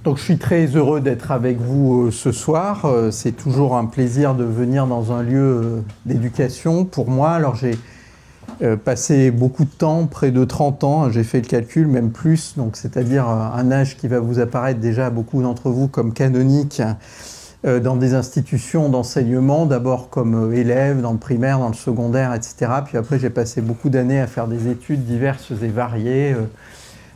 Donc je suis très heureux d'être avec vous ce soir. C'est toujours un plaisir de venir dans un lieu d'éducation pour moi. Alors j'ai passé beaucoup de temps, près de 30 ans, j'ai fait le calcul, même plus, donc c'est-à-dire un âge qui va vous apparaître déjà à beaucoup d'entre vous comme canonique dans des institutions d'enseignement, d'abord comme élève dans le primaire, dans le secondaire, etc. Puis après j'ai passé beaucoup d'années à faire des études diverses et variées.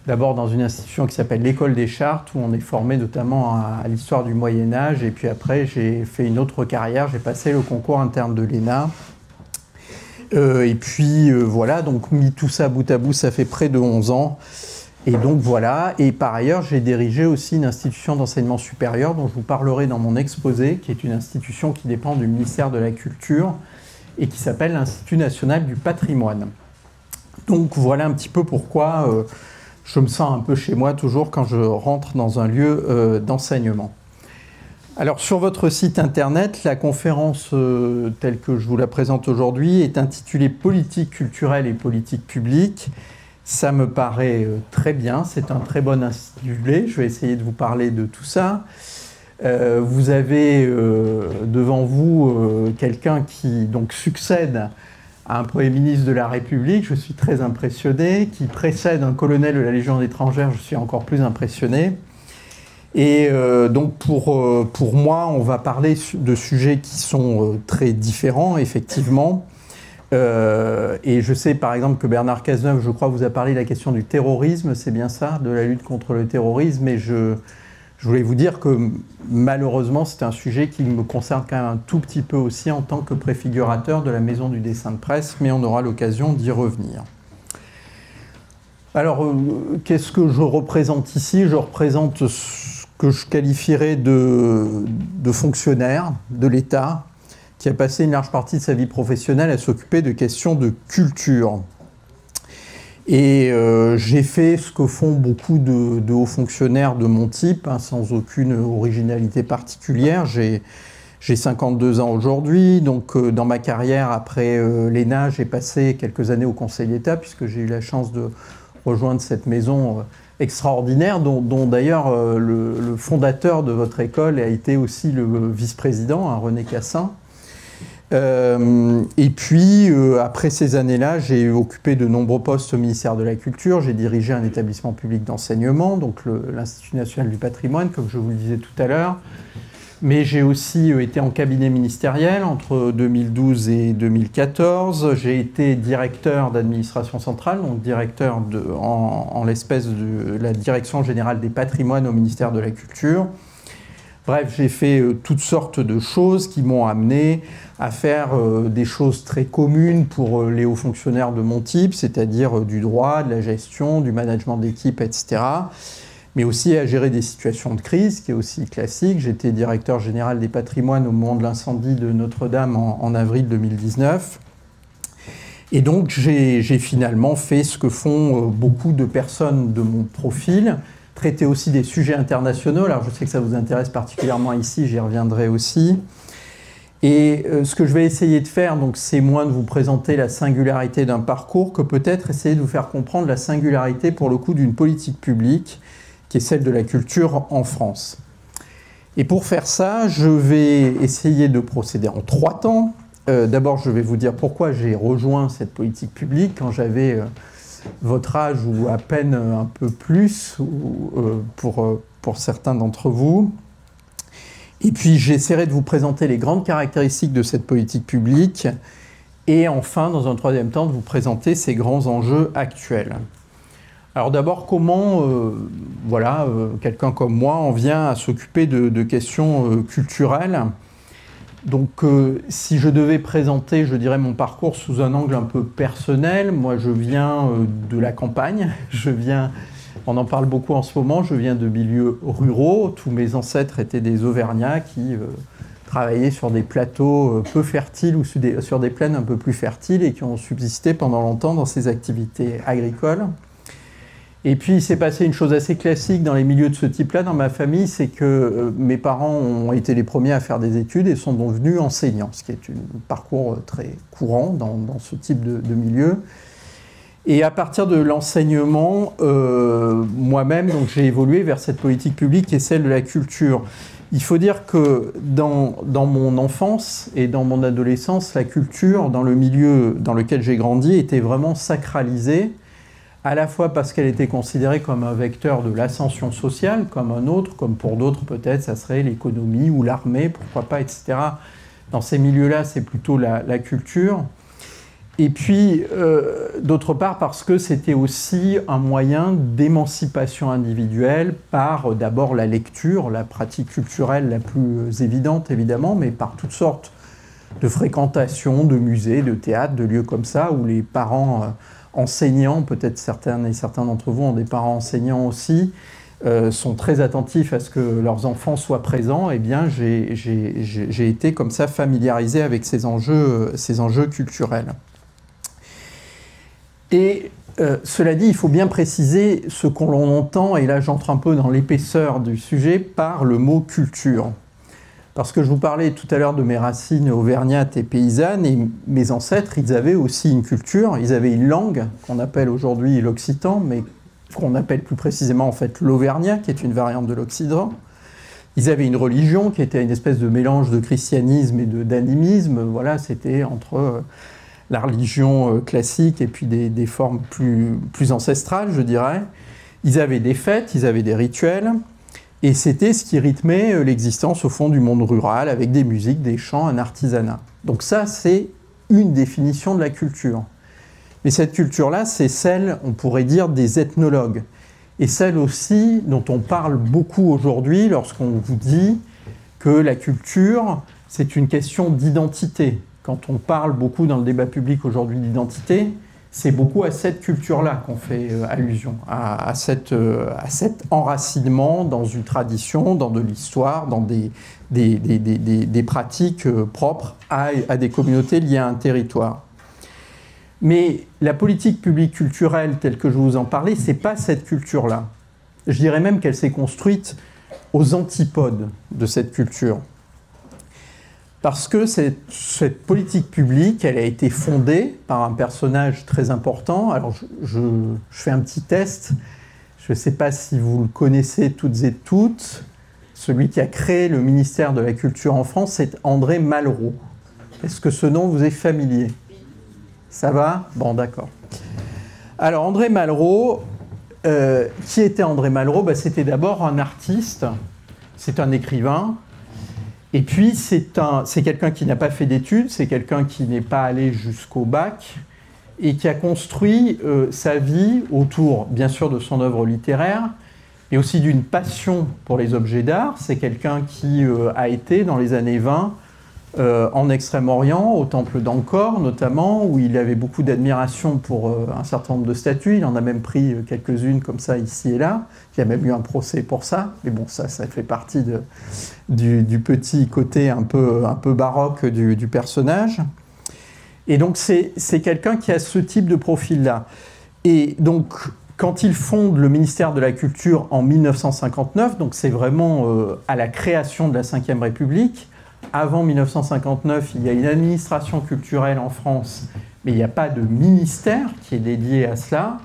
D'abord dans une institution qui s'appelle l'École des Chartes, où on est formé notamment à l'histoire du Moyen-Âge. Et puis après, j'ai fait une autre carrière, j'ai passé le concours interne de l'ENA. Et puis voilà, donc mis tout ça bout à bout, ça fait près de 11 ans. Et donc voilà, et par ailleurs, j'ai dirigé aussi une institution d'enseignement supérieur dont je vous parlerai dans mon exposé, qui est une institution qui dépend du ministère de la Culture et qui s'appelle l'Institut national du patrimoine. Donc voilà un petit peu pourquoi je me sens un peu chez moi toujours quand je rentre dans un lieu d'enseignement. Alors sur votre site internet, la conférence telle que je vous la présente aujourd'hui est intitulée « Politique culturelle et politique publique ». Ça me paraît très bien, c'est un très bon intitulé. Je vais essayer de vous parler de tout ça. Vous avez devant vous quelqu'un qui donc succède à un Premier ministre de la République, je suis très impressionné, qui précède un colonel de la Légion étrangère, je suis encore plus impressionné. Et donc pour moi, on va parler de sujets qui sont très différents, effectivement. Et je sais par exemple que Bernard Cazeneuve, je crois, vous a parlé de la question du terrorisme, c'est bien ça, de la lutte contre le terrorisme, et je voulais vous dire que malheureusement, c'est un sujet qui me concerne quand même un tout petit peu aussi en tant que préfigurateur de la Maison du dessin de presse, mais on aura l'occasion d'y revenir. Alors, qu'est-ce que je représente ici? Je représente ce que je qualifierais de fonctionnaire de l'État, qui a passé une large partie de sa vie professionnelle à s'occuper de questions de culture. Et j'ai fait ce que font beaucoup de hauts fonctionnaires de mon type, hein, sans aucune originalité particulière. J'ai 52 ans aujourd'hui, donc dans ma carrière après l'ENA, j'ai passé quelques années au Conseil d'État, puisque j'ai eu la chance de rejoindre cette maison extraordinaire, dont d'ailleurs le fondateur de votre école a été aussi le vice-président, hein, René Cassin. Et puis, après ces années-là, j'ai occupé de nombreux postes au ministère de la Culture. J'ai dirigé un établissement public d'enseignement, donc l'Institut national du patrimoine, comme je vous le disais tout à l'heure. Mais j'ai aussi été en cabinet ministériel entre 2012 et 2014. J'ai été directeur d'administration centrale, donc directeur en l'espèce de la Direction générale des patrimoines au ministère de la Culture. Bref, j'ai fait toutes sortes de choses qui m'ont amené à faire des choses très communes pour les hauts fonctionnaires de mon type, c'est-à-dire du droit, de la gestion, du management d'équipe, etc. Mais aussi à gérer des situations de crise, qui est aussi classique. J'étais directeur général des patrimoines au moment de l'incendie de Notre-Dame en avril 2019. Et donc j'ai finalement fait ce que font beaucoup de personnes de mon profil, traiter aussi des sujets internationaux. Alors je sais que ça vous intéresse particulièrement ici, j'y reviendrai aussi. Et ce que je vais essayer de faire, donc, c'est moins de vous présenter la singularité d'un parcours que peut-être essayer de vous faire comprendre la singularité, pour le coup, d'une politique publique, qui est celle de la culture en France. Et pour faire ça, je vais essayer de procéder en 3 temps. D'abord, je vais vous dire pourquoi j'ai rejoint cette politique publique quand j'avais votre âge ou à peine un peu plus pour certains d'entre vous. Et puis j'essaierai de vous présenter les grandes caractéristiques de cette politique publique et enfin, dans un 3e temps, de vous présenter ses grands enjeux actuels. Alors d'abord, comment quelqu'un comme moi en vient à s'occuper de questions culturelles? Donc si je devais présenter, je dirais, mon parcours sous un angle un peu personnel, moi je viens de la campagne, on en parle beaucoup en ce moment, je viens de milieux ruraux, tous mes ancêtres étaient des Auvergnats qui travaillaient sur des plateaux peu fertiles ou sur des plaines un peu plus fertiles et qui ont subsisté pendant longtemps dans ces activités agricoles. Et puis il s'est passé une chose assez classique dans les milieux de ce type-là, dans ma famille, c'est que mes parents ont été les premiers à faire des études et sont devenus enseignants, ce qui est un parcours très courant dans ce type de milieu. Et à partir de l'enseignement, moi-même, donc j'ai évolué vers cette politique publique qui est celle de la culture. Il faut dire que dans mon enfance et dans mon adolescence, la culture, dans le milieu dans lequel j'ai grandi, était vraiment sacralisée, à la fois parce qu'elle était considérée comme un vecteur de l'ascension sociale, comme un autre, comme pour d'autres peut-être, ça serait l'économie ou l'armée, pourquoi pas, etc. Dans ces milieux-là, c'est plutôt la culture. Et puis, d'autre part, parce que c'était aussi un moyen d'émancipation individuelle par d'abord la lecture, la pratique culturelle la plus évidente évidemment, mais par toutes sortes de fréquentations, de musées, de théâtres, de lieux comme ça, où les parents enseignants, peut-être certaines et certains d'entre vous ont des parents enseignants aussi, sont très attentifs à ce que leurs enfants soient présents. Eh bien, j'ai été comme ça familiarisé avec ces enjeux culturels. Et cela dit, il faut bien préciser ce qu'on entend, et là j'entre un peu dans l'épaisseur du sujet, par le mot culture. Parce que je vous parlais tout à l'heure de mes racines auvergnates et paysannes, et mes ancêtres, ils avaient aussi une culture, ils avaient une langue, qu'on appelle aujourd'hui l'occitan, mais qu'on appelle plus précisément en fait l'auvergnat, qui est une variante de l'occitan. Ils avaient une religion qui était une espèce de mélange de christianisme et d'animisme. Voilà, c'était entre la religion classique et puis des formes plus ancestrales, je dirais. Ils avaient des fêtes, ils avaient des rituels, et c'était ce qui rythmait l'existence au fond du monde rural, avec des musiques, des chants, un artisanat. Donc ça, c'est une définition de la culture. Mais cette culture-là, c'est celle, on pourrait dire, des ethnologues. Et celle aussi dont on parle beaucoup aujourd'hui lorsqu'on vous dit que la culture, c'est une question d'identité. Quand on parle beaucoup dans le débat public aujourd'hui d'identité, c'est beaucoup à cette culture-là qu'on fait allusion, à cet enracinement dans une tradition, dans de l'histoire, dans des pratiques propres à des communautés liées à un territoire. Mais la politique publique culturelle telle que je vous en parlais, c'est pas cette culture-là. Je dirais même qu'elle s'est construite aux antipodes de cette culture. Parce que cette politique publique, elle a été fondée par un personnage très important. Alors, je fais un petit test. Je ne sais pas si vous le connaissez toutes et toutes. Celui qui a créé le ministère de la Culture en France, c'est André Malraux. Est-ce que ce nom vous est familier? Ça va? Bon, d'accord. Alors, André Malraux, qui était André Malraux? C'était d'abord un artiste, c'est un écrivain. Et puis, c'est quelqu'un qui n'a pas fait d'études, c'est quelqu'un qui n'est pas allé jusqu'au bac et qui a construit sa vie autour, bien sûr, de son œuvre littéraire, mais aussi d'une passion pour les objets d'art. C'est quelqu'un qui a été, dans les années 20, en Extrême-Orient, au temple d'Angkor notamment, où il avait beaucoup d'admiration pour un certain nombre de statues. Il en a même pris quelques-unes comme ça, ici et là. Il y a même eu un procès pour ça. Mais bon, ça fait partie du petit côté un peu baroque du personnage. Et donc, c'est quelqu'un qui a ce type de profil-là. Et donc, quand il fonde le ministère de la Culture en 1959, donc c'est vraiment à la création de la Ve République. Avant 1959, il y a une administration culturelle en France, mais il n'y a pas de ministère qui est dédié à cela.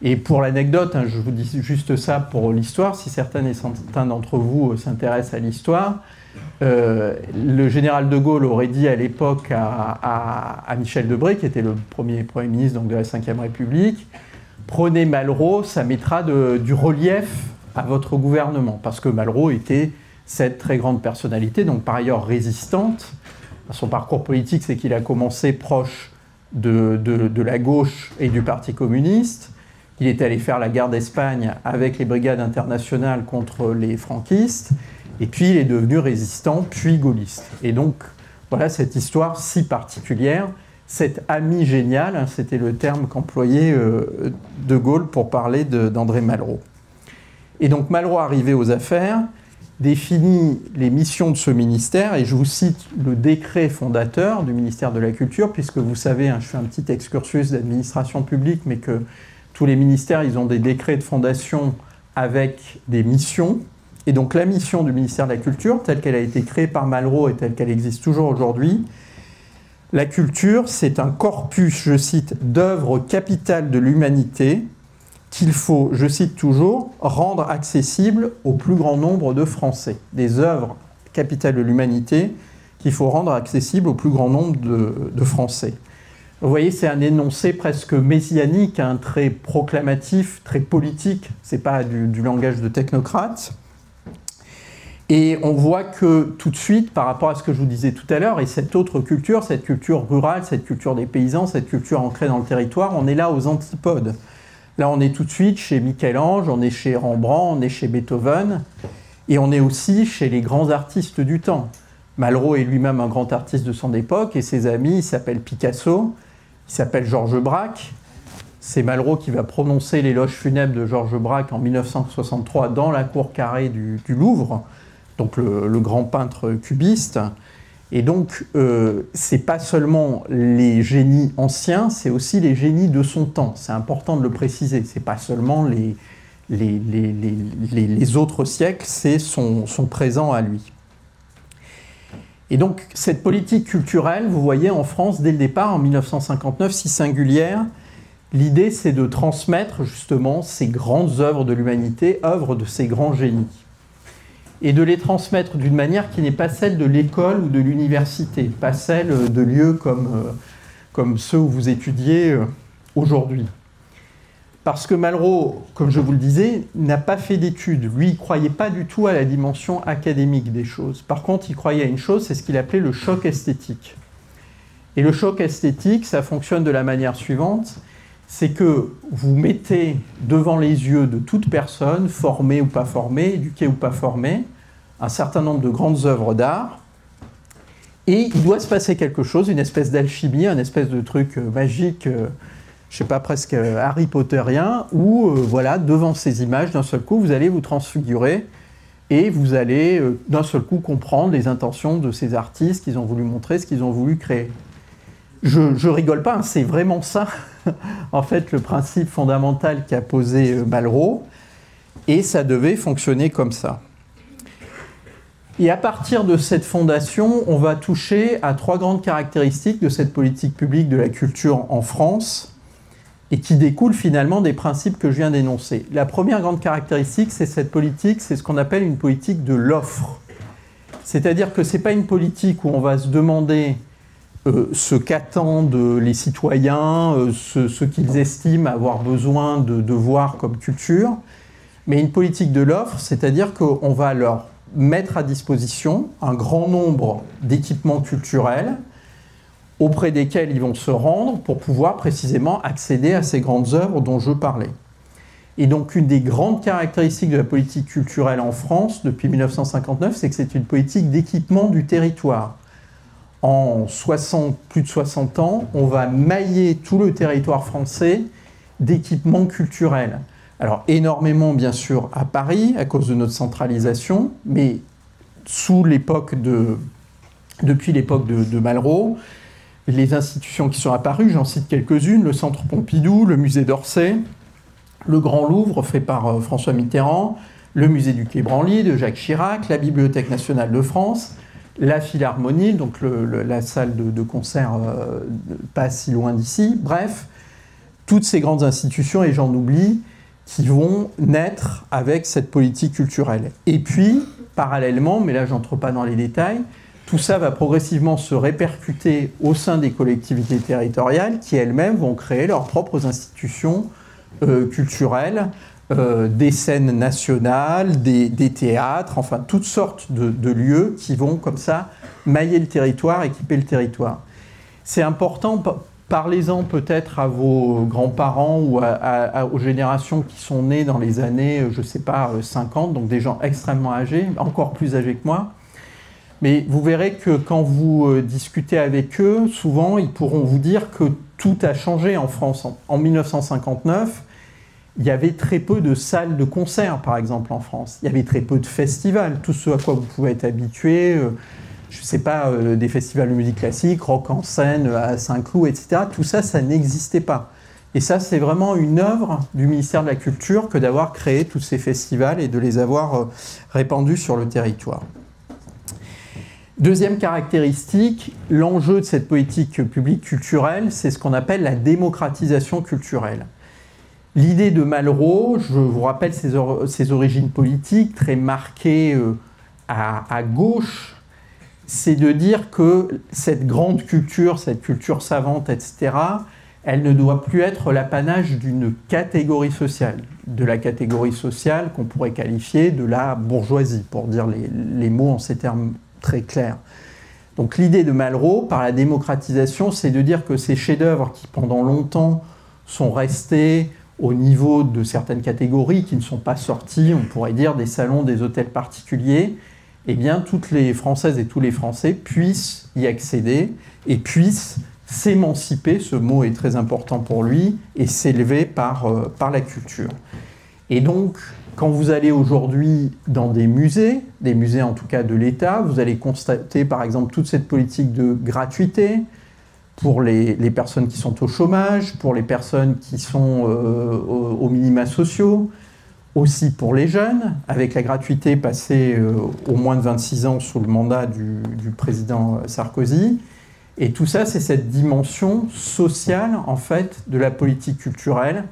Et pour l'anecdote, je vous dis juste ça pour l'histoire, si certaines et certains d'entre vous s'intéressent à l'histoire, le général de Gaulle aurait dit à l'époque à Michel Debré, qui était le premier Premier ministre donc, de la Ve République, « Prenez Malraux, ça mettra du relief à votre gouvernement », parce que Malraux était cette très grande personnalité, donc par ailleurs résistante. Son parcours politique, c'est qu'il a commencé proche de la gauche et du Parti communiste. Il est allé faire la guerre d'Espagne avec les brigades internationales contre les franquistes, et puis il est devenu résistant, puis gaulliste. Et donc, voilà cette histoire si particulière, cet ami génial, c'était le terme qu'employait de Gaulle pour parler d'André Malraux. Et donc Malraux, arrivé aux affaires, définit les missions de ce ministère, et je vous cite le décret fondateur du ministère de la Culture, puisque vous savez, je fais un petit excursus d'administration publique, mais que tous les ministères, ils ont des décrets de fondation avec des missions. Et donc la mission du ministère de la Culture, telle qu'elle a été créée par Malraux et telle qu'elle existe toujours aujourd'hui, La culture, c'est un corpus, je cite, d'œuvres capitales de l'humanité qu'il faut, je cite toujours, rendre accessible au plus grand nombre de Français. Des œuvres capitales de l'humanité qu'il faut rendre accessible au plus grand nombre de Français. Vous voyez, c'est un énoncé presque messianique, hein, très proclamatif, très politique. Ce n'est pas du langage de technocrate. Et on voit que tout de suite, par rapport à ce que je vous disais tout à l'heure, et cette autre culture, cette culture rurale, cette culture des paysans, cette culture ancrée dans le territoire, on est là aux antipodes. Là, on est tout de suite chez Michel-Ange, on est chez Rembrandt, on est chez Beethoven, et on est aussi chez les grands artistes du temps. Malraux est lui-même un grand artiste de son époque, et ses amis, il s'appelle Picasso, il s'appelle Georges Braque. C'est Malraux qui va prononcer l'éloge funèbre de Georges Braque en 1963 dans la cour carrée du Louvre, donc le grand peintre cubiste. Et donc, c'est pas seulement les génies anciens, c'est aussi les génies de son temps. C'est important de le préciser. C'est pas seulement les autres siècles, c'est son présent à lui. Et donc, cette politique culturelle, vous voyez, en France, dès le départ, en 1959, si singulière, l'idée, c'est de transmettre justement ces grandes œuvres de l'humanité, œuvres de ces grands génies, et de les transmettre d'une manière qui n'est pas celle de l'école ou de l'université, pas celle de lieux comme ceux où vous étudiez aujourd'hui. Parce que Malraux, comme je vous le disais, n'a pas fait d'études. Lui, il ne croyait pas du tout à la dimension académique des choses. Par contre, il croyait à une chose, c'est ce qu'il appelait le choc esthétique. Et le choc esthétique, ça fonctionne de la manière suivante, c'est que vous mettez devant les yeux de toute personne, formée ou pas formée, éduquée ou pas formée, un certain nombre de grandes œuvres d'art, et il doit se passer quelque chose, une espèce d'alchimie, un espèce de truc magique, je sais pas, presque Harry Potterien, où, voilà, devant ces images, d'un seul coup, vous allez vous transfigurer, et vous allez, d'un seul coup, comprendre les intentions de ces artistes, qu'ils ont voulu montrer, ce qu'ils ont voulu créer. Je rigole pas, hein, c'est vraiment ça, en fait, le principe fondamental qu'a posé Malraux, et ça devait fonctionner comme ça. Et à partir de cette fondation, on va toucher à trois grandes caractéristiques de cette politique publique de la culture en France, et qui découlent finalement des principes que je viens d'énoncer. La première grande caractéristique, c'est cette politique, c'est ce qu'on appelle une politique de l'offre. C'est-à-dire que ce n'est pas une politique où on va se demander ce qu'attendent les citoyens, ce qu'ils estiment avoir besoin de voir comme culture, mais une politique de l'offre, c'est-à-dire qu'on va leur mettre à disposition un grand nombre d'équipements culturels auprès desquels ils vont se rendre pour pouvoir précisément accéder à ces grandes œuvres dont je parlais. Et donc une des grandes caractéristiques de la politique culturelle en France depuis 1959, c'est que c'est une politique d'équipement du territoire. En plus de 60 ans, on va mailler tout le territoire français d'équipements culturels. Alors énormément bien sûr à Paris, à cause de notre centralisation, mais depuis l'époque de Malraux, les institutions qui sont apparues, j'en cite quelques-unes, le Centre Pompidou, le musée d'Orsay, le Grand Louvre fait par François Mitterrand, le musée du Quai Branly de Jacques Chirac, la Bibliothèque nationale de France, la Philharmonie, donc la salle de concert pas si loin d'ici, bref, toutes ces grandes institutions, et j'en oublie, qui vont naître avec cette politique culturelle. Et puis, parallèlement, mais là j'entre pas dans les détails, tout ça va progressivement se répercuter au sein des collectivités territoriales qui elles-mêmes vont créer leurs propres institutions culturelles, des scènes nationales, des théâtres, enfin toutes sortes de lieux qui vont comme ça mailler le territoire, équiper le territoire. C'est important, parlez-en peut-être à vos grands-parents ou aux générations qui sont nées dans les années, je ne sais pas, 50, donc des gens extrêmement âgés, encore plus âgés que moi. Mais vous verrez que quand vous discutez avec eux, souvent ils pourront vous dire que tout a changé en France. En 1959, il y avait très peu de salles de concert, par exemple, en France. Il y avait très peu de festivals, tout ce à quoi vous pouvez être habitué, je ne sais pas, des festivals de musique classique, rock en scène à Saint-Cloud, etc. Tout ça, ça n'existait pas. Et ça, c'est vraiment une œuvre du ministère de la Culture que d'avoir créé tous ces festivals et de les avoir répandus sur le territoire. Deuxième caractéristique, l'enjeu de cette politique publique culturelle, c'est ce qu'on appelle la démocratisation culturelle. L'idée de Malraux, je vous rappelle ses origines politiques, très marquées à gauche, c'est de dire que cette grande culture, cette culture savante, etc., elle ne doit plus être l'apanage d'une catégorie sociale, de la catégorie sociale qu'on pourrait qualifier de la bourgeoisie, pour dire les mots en ces termes très clairs. Donc l'idée de Malraux, par la démocratisation, c'est de dire que ces chefs-d'œuvre qui pendant longtemps sont restés au niveau de certaines catégories, qui ne sont pas sortis, on pourrait dire, des salons, des hôtels particuliers, eh bien toutes les Françaises et tous les Français puissent y accéder et puissent s'émanciper, ce mot est très important pour lui, et s'élever par la culture. Et donc, quand vous allez aujourd'hui dans des musées en tout cas de l'État, vous allez constater par exemple toute cette politique de gratuité pour les personnes qui sont au chômage, pour les personnes qui sont aux minima sociaux, aussi pour les jeunes, avec la gratuité passée au moins de 26 ans sous le mandat du président Sarkozy. Et tout ça, c'est cette dimension sociale, en fait, de la politique culturelle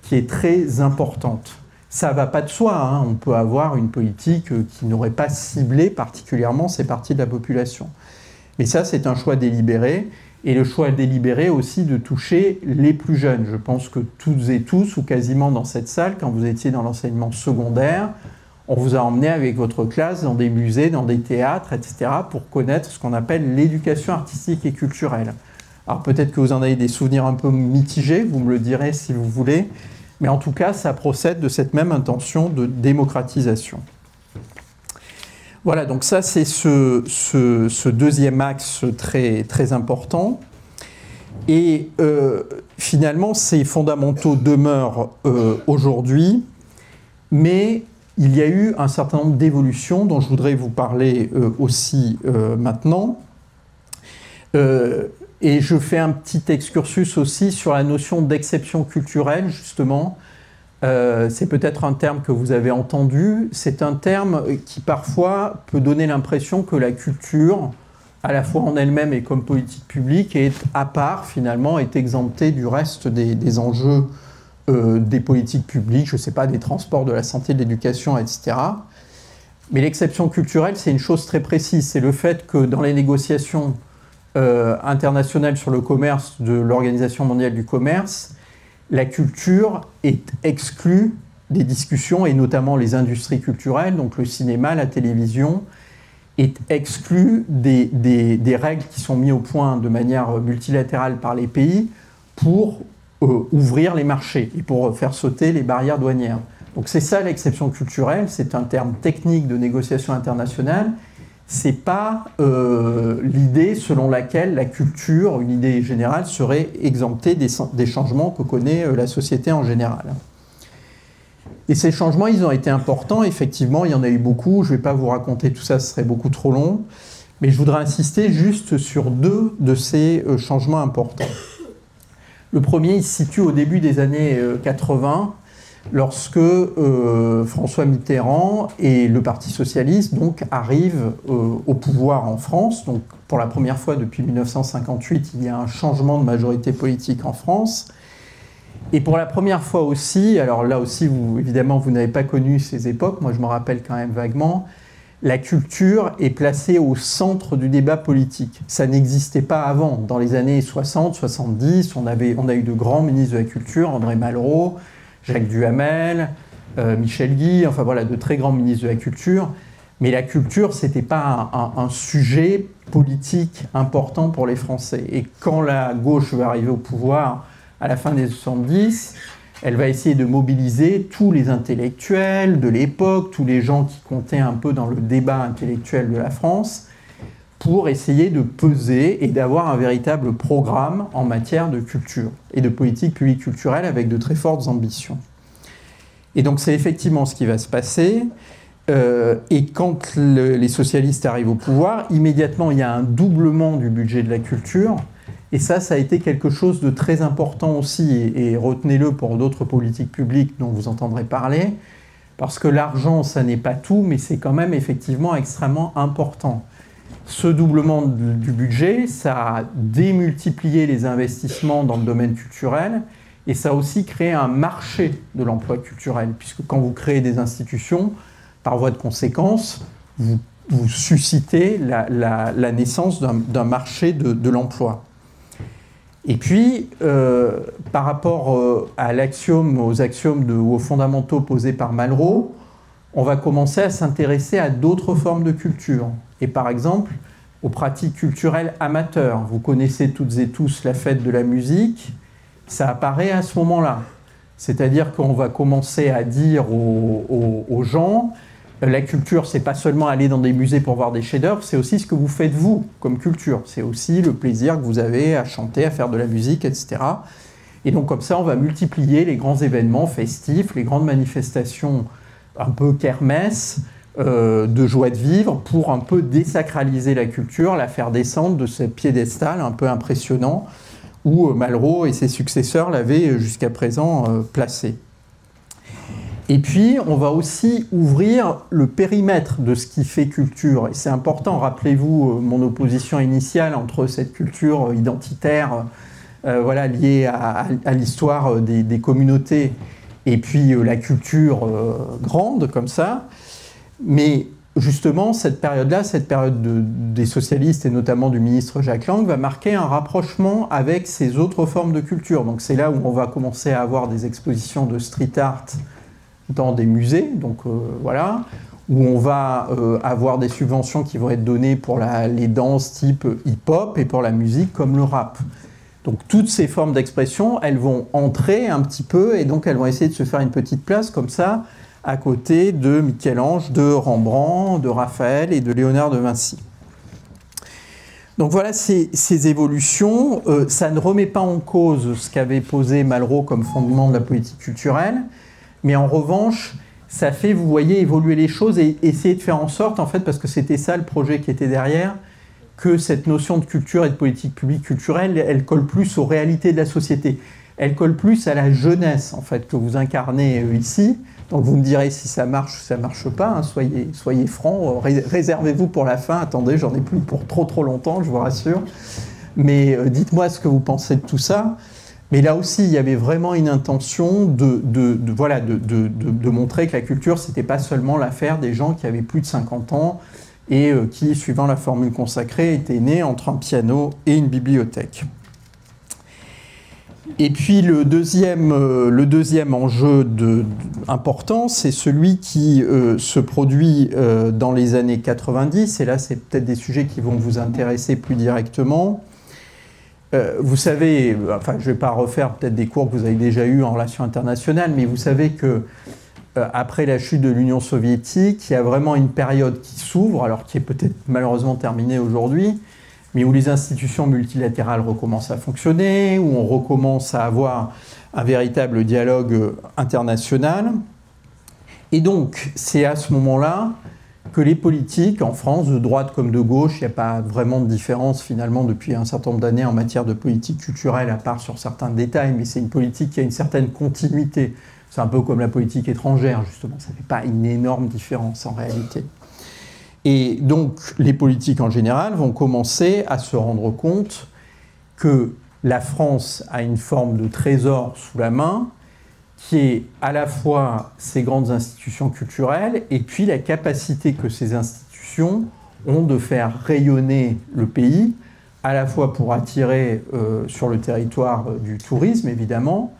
qui est très importante. Ça ne va pas de soi, hein. On peut avoir une politique qui n'aurait pas ciblé particulièrement ces parties de la population. Mais ça, c'est un choix délibéré, et le choix délibéré aussi de toucher les plus jeunes. Je pense que toutes et tous, ou quasiment dans cette salle, quand vous étiez dans l'enseignement secondaire, on vous a emmené avec votre classe dans des musées, dans des théâtres, etc., pour connaître ce qu'on appelle l'éducation artistique et culturelle. Alors peut-être que vous en avez des souvenirs un peu mitigés, vous me le direz si vous voulez, mais en tout cas, ça procède de cette même intention de démocratisation. Voilà, donc ça, c'est ce deuxième axe très, très important. Et finalement, ces fondamentaux demeurent aujourd'hui, mais il y a eu un certain nombre d'évolutions dont je voudrais vous parler aussi maintenant. Et je fais un petit excursus aussi sur la notion d'exception culturelle, justement. C'est peut-être un terme que vous avez entendu. C'est un terme qui parfois peut donner l'impression que la culture, à la fois en elle-même et comme politique publique, est à part, finalement, est exemptée du reste des enjeux des politiques publiques, je ne sais pas, des transports, de la santé, de l'éducation, etc. Mais l'exception culturelle, c'est une chose très précise. C'est le fait que dans les négociations internationales sur le commerce de l'Organisation mondiale du commerce, la culture est exclue des discussions, et notamment les industries culturelles, donc le cinéma, la télévision, est exclue des règles qui sont mises au point de manière multilatérale par les pays pour ouvrir les marchés et pour faire sauter les barrières douanières. Donc c'est ça l'exception culturelle, c'est un terme technique de négociation internationale. C'est pas l'idée selon laquelle la culture, une idée générale, serait exemptée des changements que connaît la société en général. Et ces changements, ils ont été importants, effectivement, il y en a eu beaucoup, je ne vais pas vous raconter tout ça, ce serait beaucoup trop long, mais je voudrais insister juste sur deux de ces changements importants. Le premier, il se situe au début des années 80, lorsque François Mitterrand et le Parti socialiste donc, arrivent au pouvoir en France. Donc, pour la première fois depuis 1958, il y a un changement de majorité politique en France. Et pour la première fois aussi, alors là aussi, évidemment, vous n'avez pas connu ces époques, moi je me rappelle quand même vaguement, la culture est placée au centre du débat politique. Ça n'existait pas avant. Dans les années 60, 70, on a eu de grands ministres de la culture, André Malraux, Jacques Duhamel, Michel Guy, enfin voilà, de très grands ministres de la culture. Mais la culture, ce n'était pas un sujet politique important pour les Français. Et quand la gauche va arriver au pouvoir à la fin des 70, elle va essayer de mobiliser tous les intellectuels de l'époque, tous les gens qui comptaient un peu dans le débat intellectuel de la France, pour essayer de peser et d'avoir un véritable programme en matière de culture et de politique publique culturelle avec de très fortes ambitions. Et donc c'est effectivement ce qui va se passer. Et quand les socialistes arrivent au pouvoir, immédiatement il y a un doublement du budget de la culture. Et ça a été quelque chose de très important aussi, et retenez-le pour d'autres politiques publiques dont vous entendrez parler, parce que l'argent, ça n'est pas tout, mais c'est quand même effectivement extrêmement important. Ce doublement du budget, ça a démultiplié les investissements dans le domaine culturel et ça a aussi créé un marché de l'emploi culturel, puisque quand vous créez des institutions, par voie de conséquence, vous suscitez la naissance d'un marché de l'emploi. Et puis, par rapport aux axiomes ou aux fondamentaux posés par Malraux, on va commencer à s'intéresser à d'autres formes de culture. Et par exemple, aux pratiques culturelles amateurs. Vous connaissez toutes et tous la fête de la musique, ça apparaît à ce moment-là. C'est-à-dire qu'on va commencer à dire aux gens, la culture, c'est pas seulement aller dans des musées pour voir des chefs-d'œuvre, c'est aussi ce que vous faites vous, comme culture. C'est aussi le plaisir que vous avez à chanter, à faire de la musique, etc. Et donc comme ça, on va multiplier les grands événements festifs, les grandes manifestations un peu kermesse, de joie de vivre, pour un peu désacraliser la culture, la faire descendre de ce piédestal un peu impressionnant où Malraux et ses successeurs l'avaient jusqu'à présent placé. Et puis, on va aussi ouvrir le périmètre de ce qui fait culture. Et c'est important, rappelez-vous mon opposition initiale entre cette culture identitaire liée à l'histoire des communautés et puis la culture grande, comme ça. Mais justement, cette période-là, cette période des socialistes et notamment du ministre Jacques Lang, va marquer un rapprochement avec ces autres formes de culture. Donc c'est là où on va commencer à avoir des expositions de street art dans des musées, donc voilà, où on va avoir des subventions qui vont être données pour les danses type hip-hop et pour la musique comme le rap. Donc toutes ces formes d'expression, elles vont entrer un petit peu et donc elles vont essayer de se faire une petite place comme ça, à côté de Michel-Ange, de Rembrandt, de Raphaël et de Léonard de Vinci. Donc voilà ces évolutions. Ça ne remet pas en cause ce qu'avait posé Malraux comme fondement de la politique culturelle, mais en revanche, ça fait, vous voyez, évoluer les choses et essayer de faire en sorte, en fait, parce que c'était ça le projet qui était derrière, que cette notion de culture et de politique publique culturelle, elle colle plus aux réalités de la société. Elle colle plus à la jeunesse, en fait, que vous incarnez ici. Donc vous me direz si ça marche ou ça ne marche pas, hein, soyez francs, réservez-vous pour la fin, attendez, j'en ai plus pour trop longtemps, je vous rassure. Mais dites-moi ce que vous pensez de tout ça. Mais là aussi, il y avait vraiment une intention de montrer que la culture, ce n'était pas seulement l'affaire des gens qui avaient plus de 50 ans et qui, suivant la formule consacrée, étaient nés entre un piano et une bibliothèque. Et puis le deuxième enjeu important, c'est celui qui se produit dans les années 90, et là c'est peut-être des sujets qui vont vous intéresser plus directement. Vous savez, enfin je ne vais pas refaire peut-être des cours que vous avez déjà eus en relations internationales, mais vous savez que après la chute de l'Union soviétique, il y a vraiment une période qui s'ouvre, alors qui est peut-être malheureusement terminée aujourd'hui, mais où les institutions multilatérales recommencent à fonctionner, où on recommence à avoir un véritable dialogue international. Et donc, c'est à ce moment-là que les politiques, en France, de droite comme de gauche, il n'y a pas vraiment de différence finalement depuis un certain nombre d'années en matière de politique culturelle, à part sur certains détails, mais c'est une politique qui a une certaine continuité. C'est un peu comme la politique étrangère, justement, ça ne fait pas une énorme différence en réalité. Et donc, les politiques en général vont commencer à se rendre compte que la France a une forme de trésor sous la main, qui est à la fois ces grandes institutions culturelles et puis la capacité que ces institutions ont de faire rayonner le pays, à la fois pour attirer sur le territoire du tourisme, évidemment,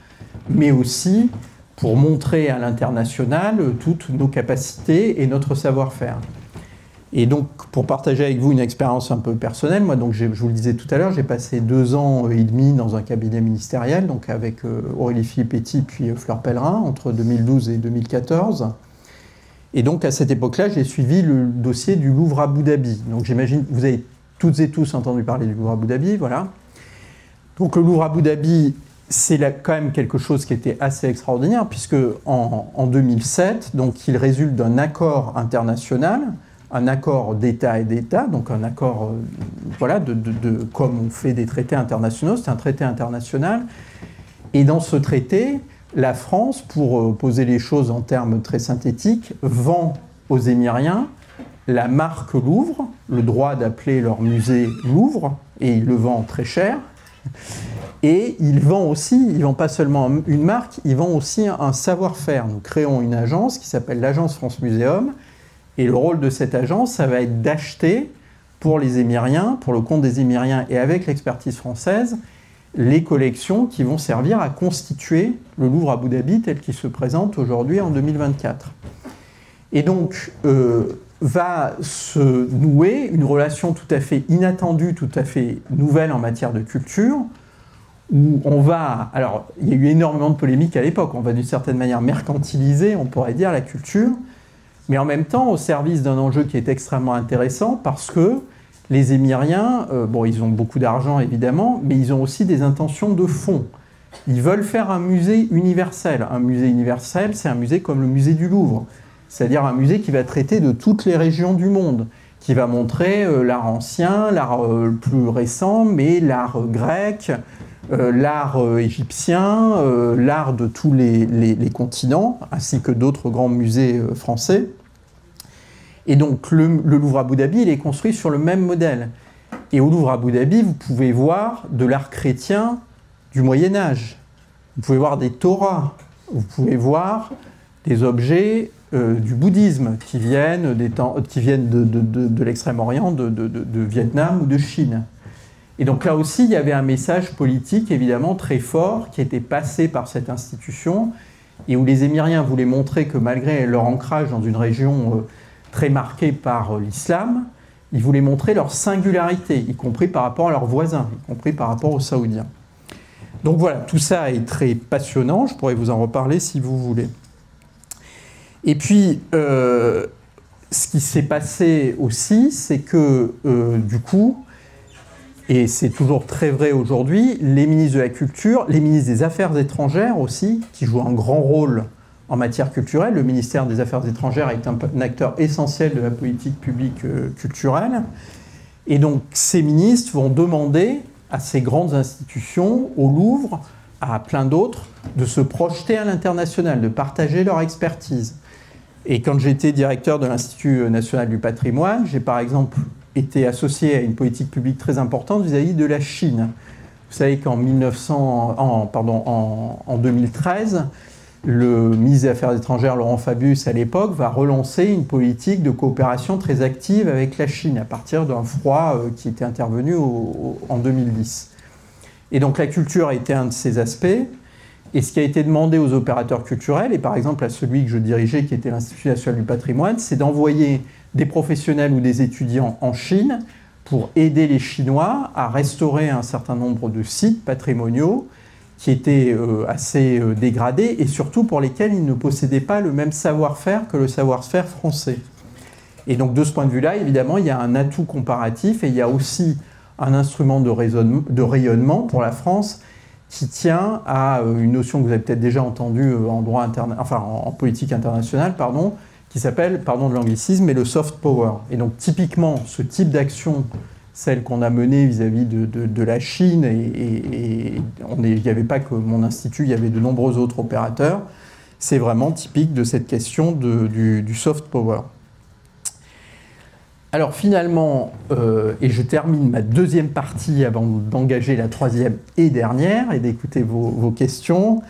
mais aussi pour montrer à l'international toutes nos capacités et notre savoir-faire. Et donc, pour partager avec vous une expérience un peu personnelle, moi, donc, je vous le disais tout à l'heure, j'ai passé 2 ans et demi dans un cabinet ministériel, donc avec Aurélie Filippetti puis Fleur Pellerin, entre 2012 et 2014. Et donc, à cette époque-là, j'ai suivi le dossier du Louvre Abu Dhabi. Donc, j'imagine que vous avez toutes et tous entendu parler du Louvre Abu Dhabi, voilà. Donc, le Louvre Abu Dhabi, c'est quand même quelque chose qui était assez extraordinaire, puisque en 2007, donc, il résulte d'un accord international, un accord d'État et d'État, donc un accord, comme on fait des traités internationaux, c'est un traité international. Et dans ce traité, la France, pour poser les choses en termes très synthétiques, vend aux Émiriens la marque Louvre, le droit d'appeler leur musée Louvre, et il le vend très cher. Et il vend aussi, il vend pas seulement une marque, il vend aussi un savoir-faire. Nous créons une agence qui s'appelle l'Agence France Muséum, et le rôle de cette agence, ça va être d'acheter pour les Émiriens, pour le compte des Émiriens et avec l'expertise française, les collections qui vont servir à constituer le Louvre Abu Dhabi tel qu'il se présente aujourd'hui en 2024. Et donc, va se nouer une relation tout à fait inattendue, tout à fait nouvelle en matière de culture, où on va... Alors, il y a eu énormément de polémiques à l'époque, on va d'une certaine manière mercantiliser, on pourrait dire, la culture, mais en même temps au service d'un enjeu qui est extrêmement intéressant, parce que les Émiriens, bon, ils ont beaucoup d'argent évidemment, mais ils ont aussi des intentions de fond. Ils veulent faire un musée universel. Un musée universel, c'est un musée comme le musée du Louvre. C'est-à-dire un musée qui va traiter de toutes les régions du monde, qui va montrer l'art ancien, l'art plus récent, mais l'art grec, l'art égyptien, l'art de tous les continents, ainsi que d'autres grands musées français. Et donc le Louvre Abu Dhabi, il est construit sur le même modèle. Et au Louvre Abu Dhabi, vous pouvez voir de l'art chrétien du Moyen-Âge. Vous pouvez voir des Torahs. Vous pouvez voir des objets du bouddhisme qui viennent de l'Extrême-Orient, de Vietnam ou de Chine. Et donc là aussi, il y avait un message politique évidemment très fort qui était passé par cette institution et où les Émiriens voulaient montrer que malgré leur ancrage dans une région très marquée par l'islam, ils voulaient montrer leur singularité, y compris par rapport à leurs voisins, y compris par rapport aux Saoudiens. Donc voilà, tout ça est très passionnant, je pourrais vous en reparler si vous voulez. Et puis, ce qui s'est passé aussi, c'est que, du coup, et c'est toujours très vrai aujourd'hui, les ministres de la Culture, les ministres des Affaires étrangères aussi, qui jouent un grand rôle en matière culturelle. Le ministère des Affaires étrangères est un acteur essentiel de la politique publique culturelle. Et donc, ces ministres vont demander à ces grandes institutions, au Louvre, à plein d'autres, de se projeter à l'international, de partager leur expertise. Et quand j'étais directeur de l'Institut national du patrimoine, j'ai par exemple été associé à une politique publique très importante vis-à-vis de la Chine. Vous savez qu'en 2013, le ministre des Affaires étrangères, Laurent Fabius, à l'époque, va relancer une politique de coopération très active avec la Chine, à partir d'un froid qui était intervenu en 2010. Et donc la culture a été un de ces aspects. Et ce qui a été demandé aux opérateurs culturels, et par exemple à celui que je dirigeais, qui était l'Institut national du patrimoine, c'est d'envoyer des professionnels ou des étudiants en Chine pour aider les Chinois à restaurer un certain nombre de sites patrimoniaux qui étaient assez dégradés et surtout pour lesquels ils ne possédaient pas le même savoir-faire que le savoir-faire français. Et donc de ce point de vue-là, évidemment, il y a un atout comparatif et il y a aussi un instrument de rayonnement pour la France qui tient à une notion que vous avez peut-être déjà entendue en droit en politique internationale, pardon, qui s'appelle, pardon de l'anglicisme, mais le soft power. Et donc typiquement, ce type d'action, celle qu'on a menée vis-à-vis de la Chine, et il n'y avait pas que mon institut, il y avait de nombreux autres opérateurs, c'est vraiment typique de cette question du soft power. Alors finalement, et je termine ma deuxième partie avant d'engager la troisième et dernière et d'écouter vos questions.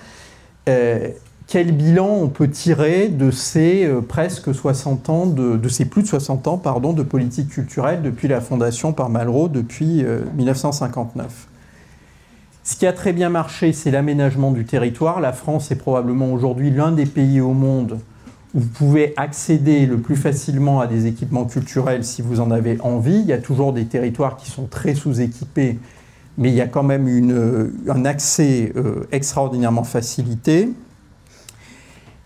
Quel bilan on peut tirer de ces presque 60 ans, de ces plus de 60 ans pardon, de politique culturelle depuis la fondation par Malraux depuis 1959 ? Ce qui a très bien marché, c'est l'aménagement du territoire. La France est probablement aujourd'hui l'un des pays au monde où vous pouvez accéder le plus facilement à des équipements culturels si vous en avez envie. Il y a toujours des territoires qui sont très sous-équipés, mais il y a quand même un accès extraordinairement facilité.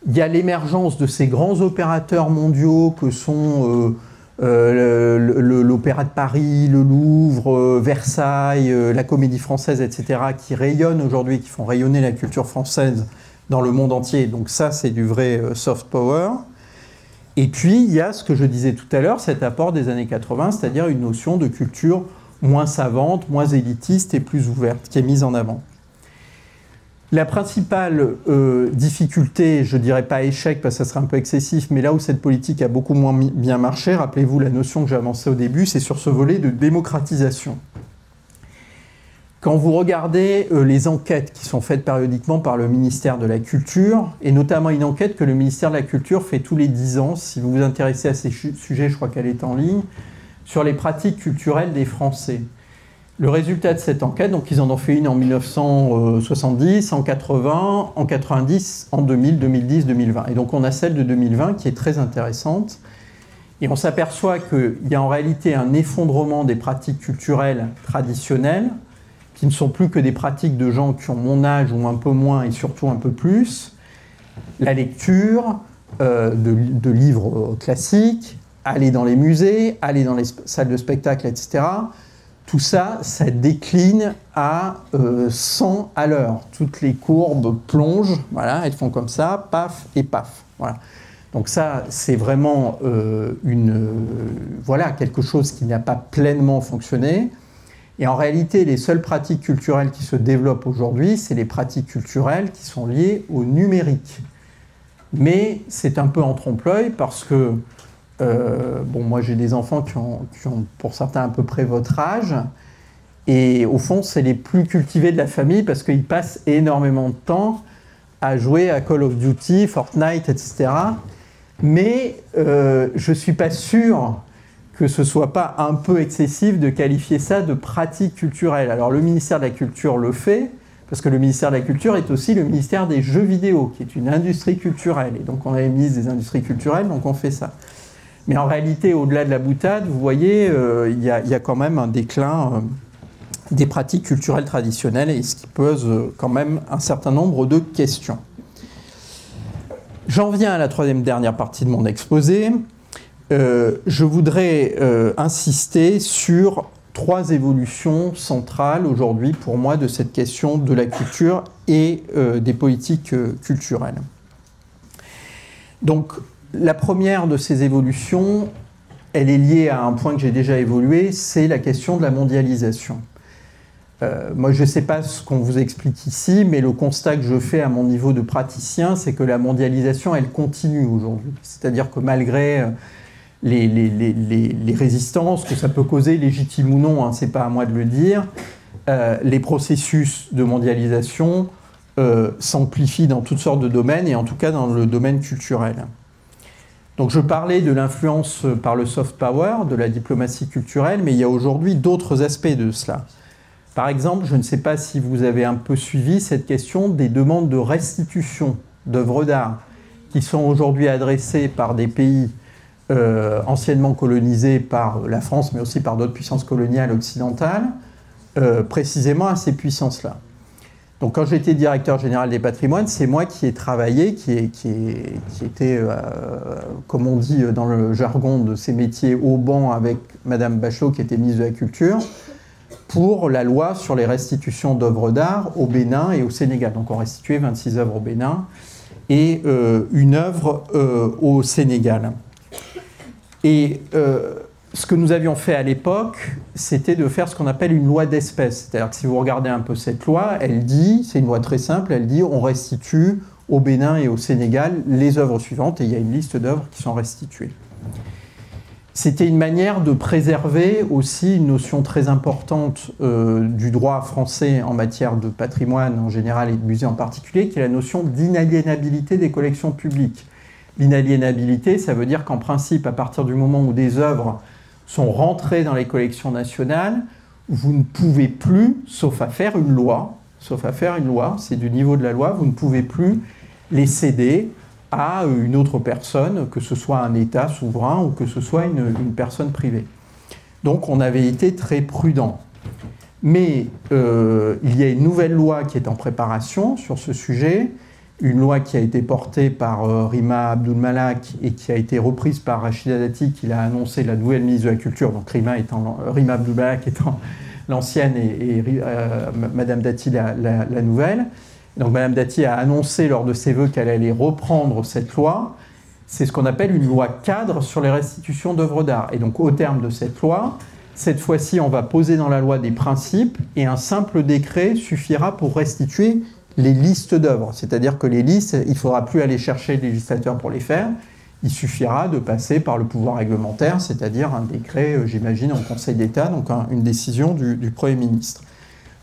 Il y a l'émergence de ces grands opérateurs mondiaux que sont l'Opéra de Paris, le Louvre, Versailles, la Comédie Française, etc., qui rayonnent aujourd'hui, qui font rayonner la culture française dans le monde entier. Donc ça, c'est du vrai soft power. Et puis, il y a ce que je disais tout à l'heure, cet apport des années 80, c'est-à-dire une notion de culture moins savante, moins élitiste et plus ouverte, qui est mise en avant. La principale difficulté, je ne dirais pas échec parce que ça serait un peu excessif, mais là où cette politique a beaucoup moins bien marché, rappelez-vous la notion que j'ai avancée au début, c'est sur ce volet de démocratisation. Quand vous regardez les enquêtes qui sont faites périodiquement par le ministère de la Culture, et notamment une enquête que le ministère de la Culture fait tous les 10 ans, si vous vous intéressez à ces sujets, je crois qu'elle est en ligne, sur les pratiques culturelles des Français. Le résultat de cette enquête, donc ils en ont fait une en 1970, en 80, en 90, en 2000, 2010, 2020. Et donc on a celle de 2020 qui est très intéressante. Et on s'aperçoit qu'il y a en réalité un effondrement des pratiques culturelles traditionnelles, qui ne sont plus que des pratiques de gens qui ont mon âge ou un peu moins et surtout un peu plus. La lecture de livres classiques, aller dans les musées, aller dans les salles de spectacle, etc. Tout ça, ça décline à 100 à l'heure. Toutes les courbes plongent, voilà, elles font comme ça, paf et paf. Voilà. Donc ça, c'est vraiment voilà, quelque chose qui n'a pas pleinement fonctionné. Et en réalité, les seules pratiques culturelles qui se développent aujourd'hui, c'est les pratiques culturelles qui sont liées au numérique. Mais c'est un peu en trompe-l'œil parce que bon, moi j'ai des enfants qui ont pour certains à peu près votre âge, et au fond c'est les plus cultivés de la famille parce qu'ils passent énormément de temps à jouer à Call of Duty, Fortnite, etc. Mais je ne suis pas sûr que ce ne soit pas un peu excessif de qualifier ça de pratique culturelle. Alors le ministère de la Culture le fait, parce que le ministère de la Culture est aussi le ministère des jeux vidéo, qui est une industrie culturelle. Et donc on a émis des industries culturelles, donc on fait ça. Mais en réalité, au-delà de la boutade, vous voyez, il y a quand même un déclin des pratiques culturelles traditionnelles, et ce qui pose quand même un certain nombre de questions. J'en viens à la troisième dernière partie de mon exposé. Je voudrais insister sur 3 évolutions centrales aujourd'hui pour moi de cette question de la culture et des politiques culturelles. Donc, la première de ces évolutions, elle est liée à un point que j'ai déjà évolué, c'est la question de la mondialisation. Moi, je ne sais pas ce qu'on vous explique ici, mais le constat que je fais à mon niveau de praticien, c'est que la mondialisation, elle continue aujourd'hui. C'est-à-dire que malgré les résistances que ça peut causer, légitimes ou non, hein, ce n'est pas à moi de le dire, les processus de mondialisation s'amplifient dans toutes sortes de domaines, et en tout cas dans le domaine culturel. Donc je parlais de l'influence par le soft power, de la diplomatie culturelle, mais il y a aujourd'hui d'autres aspects de cela. Par exemple, je ne sais pas si vous avez un peu suivi cette question des demandes de restitution d'œuvres d'art qui sont aujourd'hui adressées par des pays anciennement colonisés par la France, mais aussi par d'autres puissances coloniales occidentales, précisément à ces puissances-là. Donc quand j'étais directeur général des patrimoines, c'est moi qui ai travaillé, qui était, comme on dit dans le jargon de ces métiers, au banc avec Madame Bachelot, qui était ministre de la Culture, pour la loi sur les restitutions d'œuvres d'art au Bénin et au Sénégal. Donc on restituait 26 œuvres au Bénin et une œuvre au Sénégal. Et ce que nous avions fait à l'époque, c'était de faire ce qu'on appelle une loi d'espèce. C'est-à-dire que si vous regardez un peu cette loi, elle dit, c'est une loi très simple, elle dit on restitue au Bénin et au Sénégal les œuvres suivantes, et il y a une liste d'œuvres qui sont restituées. C'était une manière de préserver aussi une notion très importante du droit français en matière de patrimoine en général et de musées en particulier, qui est la notion d'inaliénabilité des collections publiques. L'inaliénabilité, ça veut dire qu'en principe, à partir du moment où des œuvres sont rentrées dans les collections nationales, vous ne pouvez plus, sauf à faire une loi, c'est du niveau de la loi, vous ne pouvez plus les céder à une autre personne, que ce soit un État souverain ou que ce soit une personne privée. Donc on avait été très prudent. Mais il y a une nouvelle loi qui est en préparation sur ce sujet, une loi qui a été portée par Rima Abdul-Malak et qui a été reprise par Rachida Dati, qui l'a annoncé, la nouvelle ministre de la Culture, donc Rima Abdul-Malak étant l'ancienne et Madame Dati la nouvelle. Donc Madame Dati a annoncé lors de ses vœux qu'elle allait reprendre cette loi. C'est ce qu'on appelle une loi cadre sur les restitutions d'œuvres d'art. Et donc au terme de cette loi, cette fois-ci on va poser dans la loi des principes et un simple décret suffira pour restituer les listes d'œuvres. C'est-à-dire que les listes, il ne faudra plus aller chercher le législateur pour les faire. Il suffira de passer par le pouvoir réglementaire, c'est-à-dire un décret, j'imagine, en Conseil d'État, donc une décision du Premier ministre.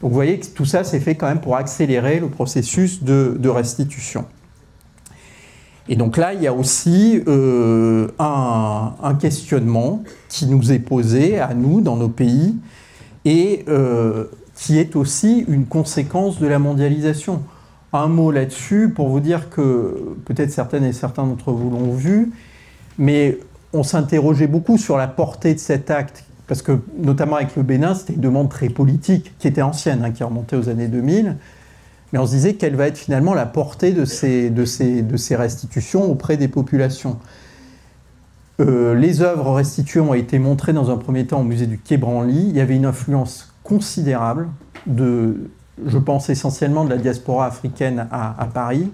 Donc vous voyez que tout ça, c'est fait quand même pour accélérer le processus de restitution. Et donc là, il y a aussi un questionnement qui nous est posé à nous, dans nos pays, et qui est aussi une conséquence de la mondialisation. Un mot là-dessus pour vous dire que peut-être certaines et certains d'entre vous l'ont vu, mais on s'interrogeait beaucoup sur la portée de cet acte, parce que notamment avec le Bénin, c'était une demande très politique, qui était ancienne, qui remontait aux années 2000, mais on se disait quelle va être finalement la portée de ces restitutions auprès des populations. Les œuvres restituées ont été montrées dans un premier temps au musée du Quai Branly. Il y avait une influence considérable je pense essentiellement de la diaspora africaine à Paris.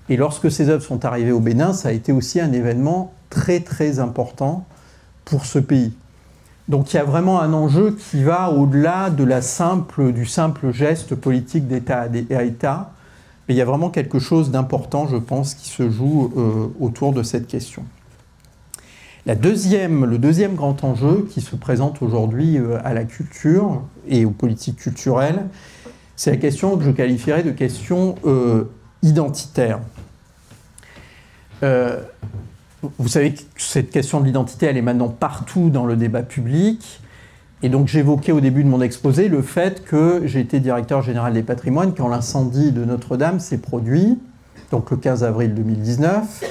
Et lorsque ces œuvres sont arrivées au Bénin, ça a été aussi un événement très très important pour ce pays. Donc il y a vraiment un enjeu qui va au-delà du simple geste politique d'État à État. Mais il y a vraiment quelque chose d'important, je pense, qui se joue autour de cette question. Le deuxième grand enjeu qui se présente aujourd'hui à la culture et aux politiques culturelles, c'est la question que je qualifierais de question identitaire. Vous savez que cette question de l'identité, elle est maintenant partout dans le débat public. Et donc j'évoquais au début de mon exposé le fait que j'ai été directeur général des patrimoines quand l'incendie de Notre-Dame s'est produit, donc le 15 avril 2019.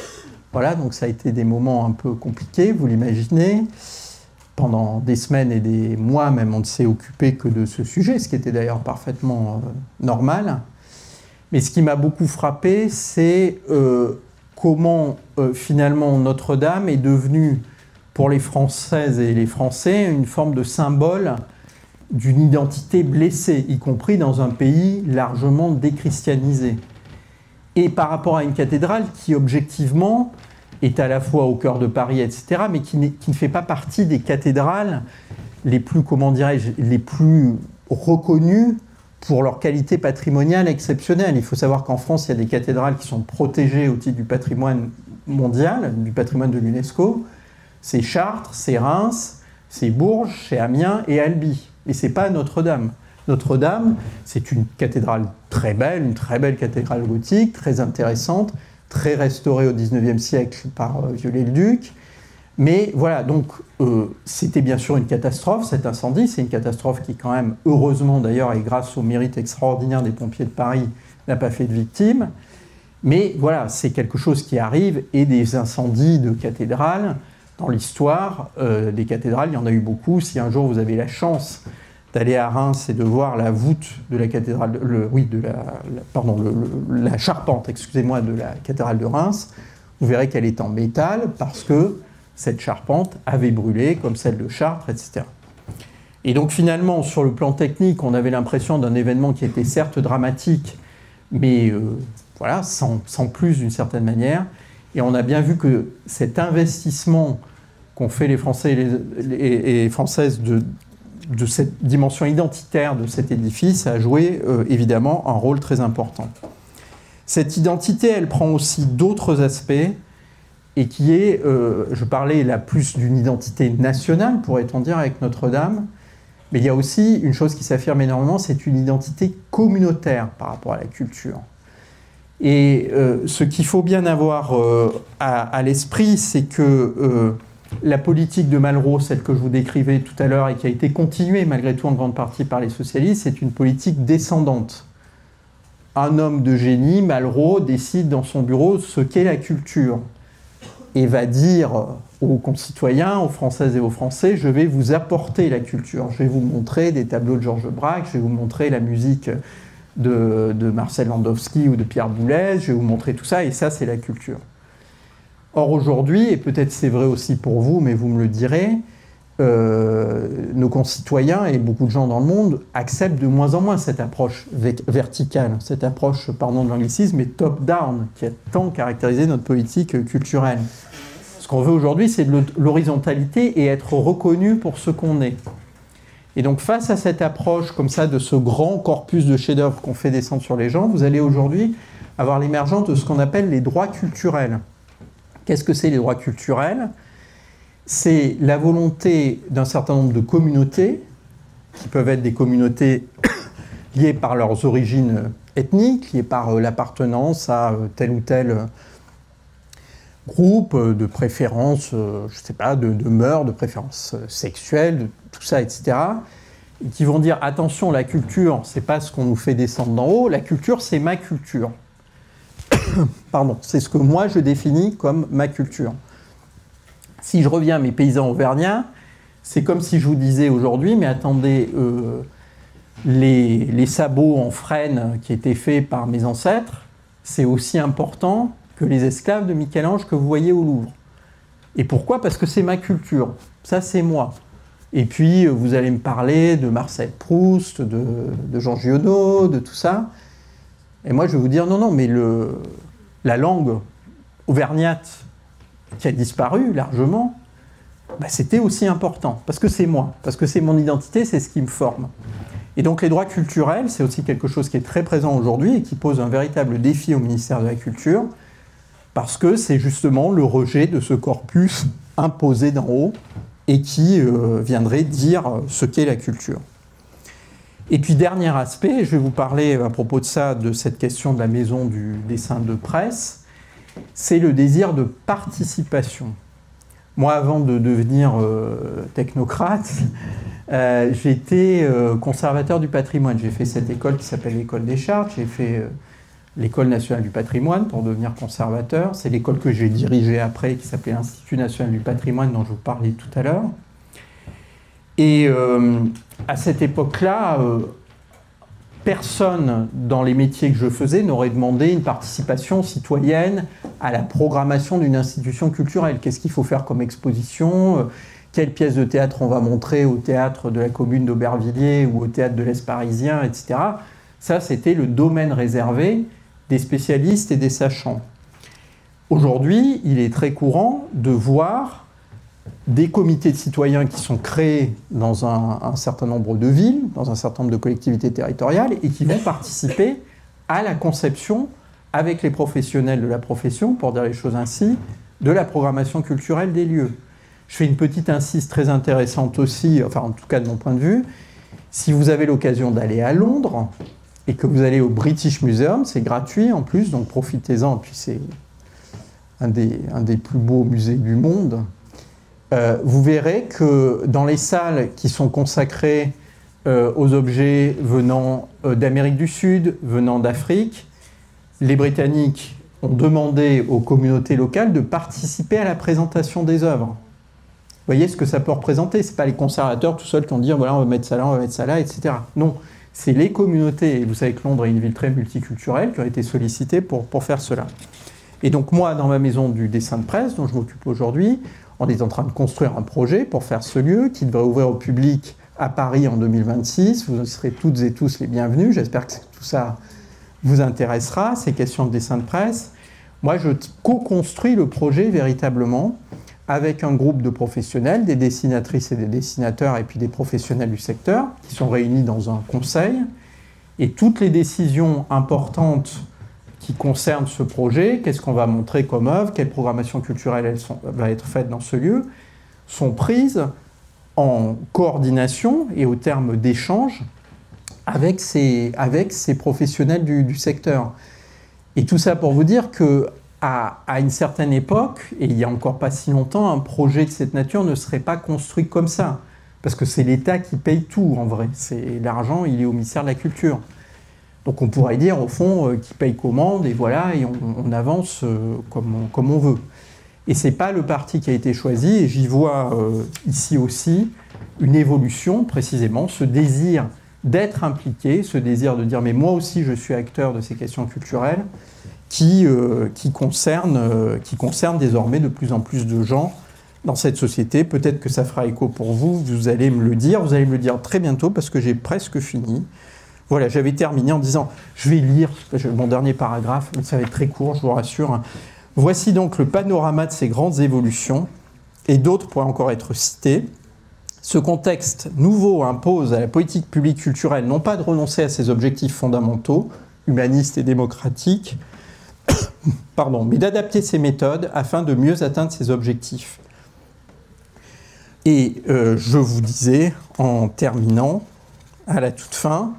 Voilà, donc ça a été des moments un peu compliqués, vous l'imaginez. Pendant des semaines et des mois même, on ne s'est occupé que de ce sujet, ce qui était d'ailleurs parfaitement normal. Mais ce qui m'a beaucoup frappé, c'est comment finalement Notre-Dame est devenue, pour les Françaises et les Français, une forme de symbole d'une identité blessée, y compris dans un pays largement déchristianisé. Et par rapport à une cathédrale qui, objectivement, est à la fois au cœur de Paris, etc., mais qui ne fait pas partie des cathédrales les plus, comment dirais-je, les plus reconnues pour leur qualité patrimoniale exceptionnelle. Il faut savoir qu'en France, il y a des cathédrales qui sont protégées au titre du patrimoine mondial, du patrimoine de l'UNESCO. C'est Chartres, c'est Reims, c'est Bourges, c'est Amiens et Albi. Et ce n'est pas Notre-Dame. Notre-Dame, c'est une cathédrale très belle, une très belle cathédrale gothique, très intéressante, très restaurée au XIXe siècle par Viollet-le-Duc. Mais voilà, donc c'était bien sûr une catastrophe, cet incendie. C'est une catastrophe qui quand même, heureusement d'ailleurs, et grâce au mérite extraordinaire des pompiers de Paris, n'a pas fait de victimes. Mais voilà, c'est quelque chose qui arrive, et des incendies de cathédrales, dans l'histoire des cathédrales, il y en a eu beaucoup. Si un jour vous avez la chance d'aller à Reims et de voir la voûte de la cathédrale, la charpente, excusez-moi, de la cathédrale de Reims, vous verrez qu'elle est en métal parce que cette charpente avait brûlé, comme celle de Chartres, etc. Et donc finalement, sur le plan technique, on avait l'impression d'un événement qui était certes dramatique, mais voilà, sans plus d'une certaine manière. Et on a bien vu que cet investissement qu'ont fait les Français et les Françaises de cette dimension identitaire de cet édifice a joué évidemment un rôle très important. Cette identité, elle prend aussi d'autres aspects, et qui est, je parlais là plus d'une identité nationale, pourrait-on dire, avec Notre-Dame, mais il y a aussi une chose qui s'affirme énormément, c'est une identité communautaire par rapport à la culture. Et ce qu'il faut bien avoir à l'esprit, c'est que la politique de Malraux, celle que je vous décrivais tout à l'heure et qui a été continuée malgré tout en grande partie par les socialistes, c'est une politique descendante. Un homme de génie, Malraux, décide dans son bureau ce qu'est la culture et va dire aux concitoyens, aux Françaises et aux Français, je vais vous apporter la culture. Je vais vous montrer des tableaux de Georges Braque, je vais vous montrer la musique de Marcel Landowski ou de Pierre Boulez, je vais vous montrer tout ça, et ça, c'est la culture. Or, aujourd'hui, et peut-être c'est vrai aussi pour vous, mais vous me le direz, nos concitoyens et beaucoup de gens dans le monde acceptent de moins en moins cette approche verticale, cette approche, pardon de l'anglicisme, mais top-down, qui a tant caractérisé notre politique culturelle. Ce qu'on veut aujourd'hui, c'est de l'horizontalité et être reconnu pour ce qu'on est. Et donc face à cette approche comme ça de ce grand corpus de chefs-d'œuvre qu'on fait descendre sur les gens, vous allez aujourd'hui avoir l'émergence de ce qu'on appelle les droits culturels. Qu'est-ce que c'est les droits culturels? C'est la volonté d'un certain nombre de communautés, qui peuvent être des communautés liées par leurs origines ethniques, liées par l'appartenance à tel ou tel groupe, de préférence, je ne sais pas, de mœurs, de préférences sexuelles, de tout ça, etc. Et qui vont dire, attention, la culture, c'est pas ce qu'on nous fait descendre d'en haut, la culture, c'est ma culture. Pardon, c'est ce que moi je définis comme ma culture. Si je reviens à mes paysans auvergnats, c'est comme si je vous disais aujourd'hui, mais attendez, les sabots en frêne qui étaient faits par mes ancêtres, c'est aussi important que les esclaves de Michel-Ange que vous voyez au Louvre. Et pourquoi? Parce que c'est ma culture, ça c'est moi. Et puis vous allez me parler de Marcel Proust, de Jean Giono, de tout ça. Et moi je vais vous dire non, non, mais la langue auvergnate qui a disparu largement, bah, c'était aussi important, parce que c'est moi, parce que c'est mon identité, c'est ce qui me forme. Et donc les droits culturels, c'est aussi quelque chose qui est très présent aujourd'hui et qui pose un véritable défi au ministère de la Culture, parce que c'est justement le rejet de ce corpus imposé d'en haut et qui viendrait dire ce qu'est la culture. Et puis dernier aspect, je vais vous parler à propos de ça, de cette question de la maison du dessin de presse, c'est le désir de participation. Moi, avant de devenir technocrate, j'étais conservateur du patrimoine. J'ai fait cette école qui s'appelle l'école des Chartes, j'ai fait l'école nationale du patrimoine pour devenir conservateur. C'est l'école que j'ai dirigée après, qui s'appelait l'Institut national du patrimoine, dont je vous parlais tout à l'heure. Et à cette époque-là, personne dans les métiers que je faisais n'aurait demandé une participation citoyenne à la programmation d'une institution culturelle. Qu'est-ce qu'il faut faire comme exposition? Quelle pièce de théâtre on va montrer au théâtre de la commune d'Aubervilliers ou au théâtre de l'Est parisien, etc. Ça, c'était le domaine réservé des spécialistes et des sachants. Aujourd'hui, il est très courant de voir des comités de citoyens qui sont créés dans un certain nombre de villes, dans un certain nombre de collectivités territoriales, et qui vont participer à la conception, avec les professionnels de la profession, pour dire les choses ainsi, de la programmation culturelle des lieux. Je fais une petite incise très intéressante aussi, enfin en tout cas de mon point de vue, si vous avez l'occasion d'aller à Londres, et que vous allez au British Museum, c'est gratuit en plus, donc profitez-en, puis c'est un des plus beaux musées du monde. Vous verrez que dans les salles qui sont consacrées aux objets venant d'Amérique du Sud, venant d'Afrique, les Britanniques ont demandé aux communautés locales de participer à la présentation des œuvres. Vous voyez ce que ça peut représenter? Ce n'est pas les conservateurs tout seuls qui vont dire voilà, on va mettre ça là, on va mettre ça là, etc. Non, c'est les communautés, et vous savez que Londres est une ville très multiculturelle, qui ont été sollicitées pour faire cela. Et donc moi, dans ma maison du dessin de presse, dont je m'occupe aujourd'hui, on est en train de construire un projet pour faire ce lieu qui devrait ouvrir au public à Paris en 2026. Vous serez toutes et tous les bienvenus. J'espère que tout ça vous intéressera, ces questions de dessin de presse. Moi, je co-construis le projet véritablement avec un groupe de professionnels, des dessinatrices et des dessinateurs, et puis des professionnels du secteur, qui sont réunis dans un conseil. Et toutes les décisions importantes qui concernent ce projet, qu'est-ce qu'on va montrer comme œuvre, quelle programmation culturelle va être faite dans ce lieu, sont prises en coordination et au terme d'échanges avec ces professionnels du secteur. Et tout ça pour vous dire qu'à une certaine époque, et il n'y a encore pas si longtemps, un projet de cette nature ne serait pas construit comme ça. Parce que c'est l'État qui paye tout, en vrai. L'argent, il est au ministère de la Culture. Donc on pourrait dire, au fond, qui paye commande, et voilà, et on avance comme on veut. Et ce n'est pas le parti qui a été choisi, et j'y vois ici aussi une évolution, précisément, ce désir d'être impliqué, ce désir de dire, mais moi aussi je suis acteur de ces questions culturelles, qui concerne désormais de plus en plus de gens dans cette société. Peut-être que ça fera écho pour vous, vous allez me le dire très bientôt, parce que j'ai presque fini. Voilà, j'avais terminé en disant, je vais lire mon dernier paragraphe, mais ça va être très court, je vous rassure. Voici donc le panorama de ces grandes évolutions, et d'autres pourraient encore être citées. Ce contexte nouveau impose à la politique publique culturelle non pas de renoncer à ses objectifs fondamentaux, humanistes et démocratiques, pardon, mais d'adapter ses méthodes afin de mieux atteindre ses objectifs. Et je vous disais, en terminant, à la toute fin,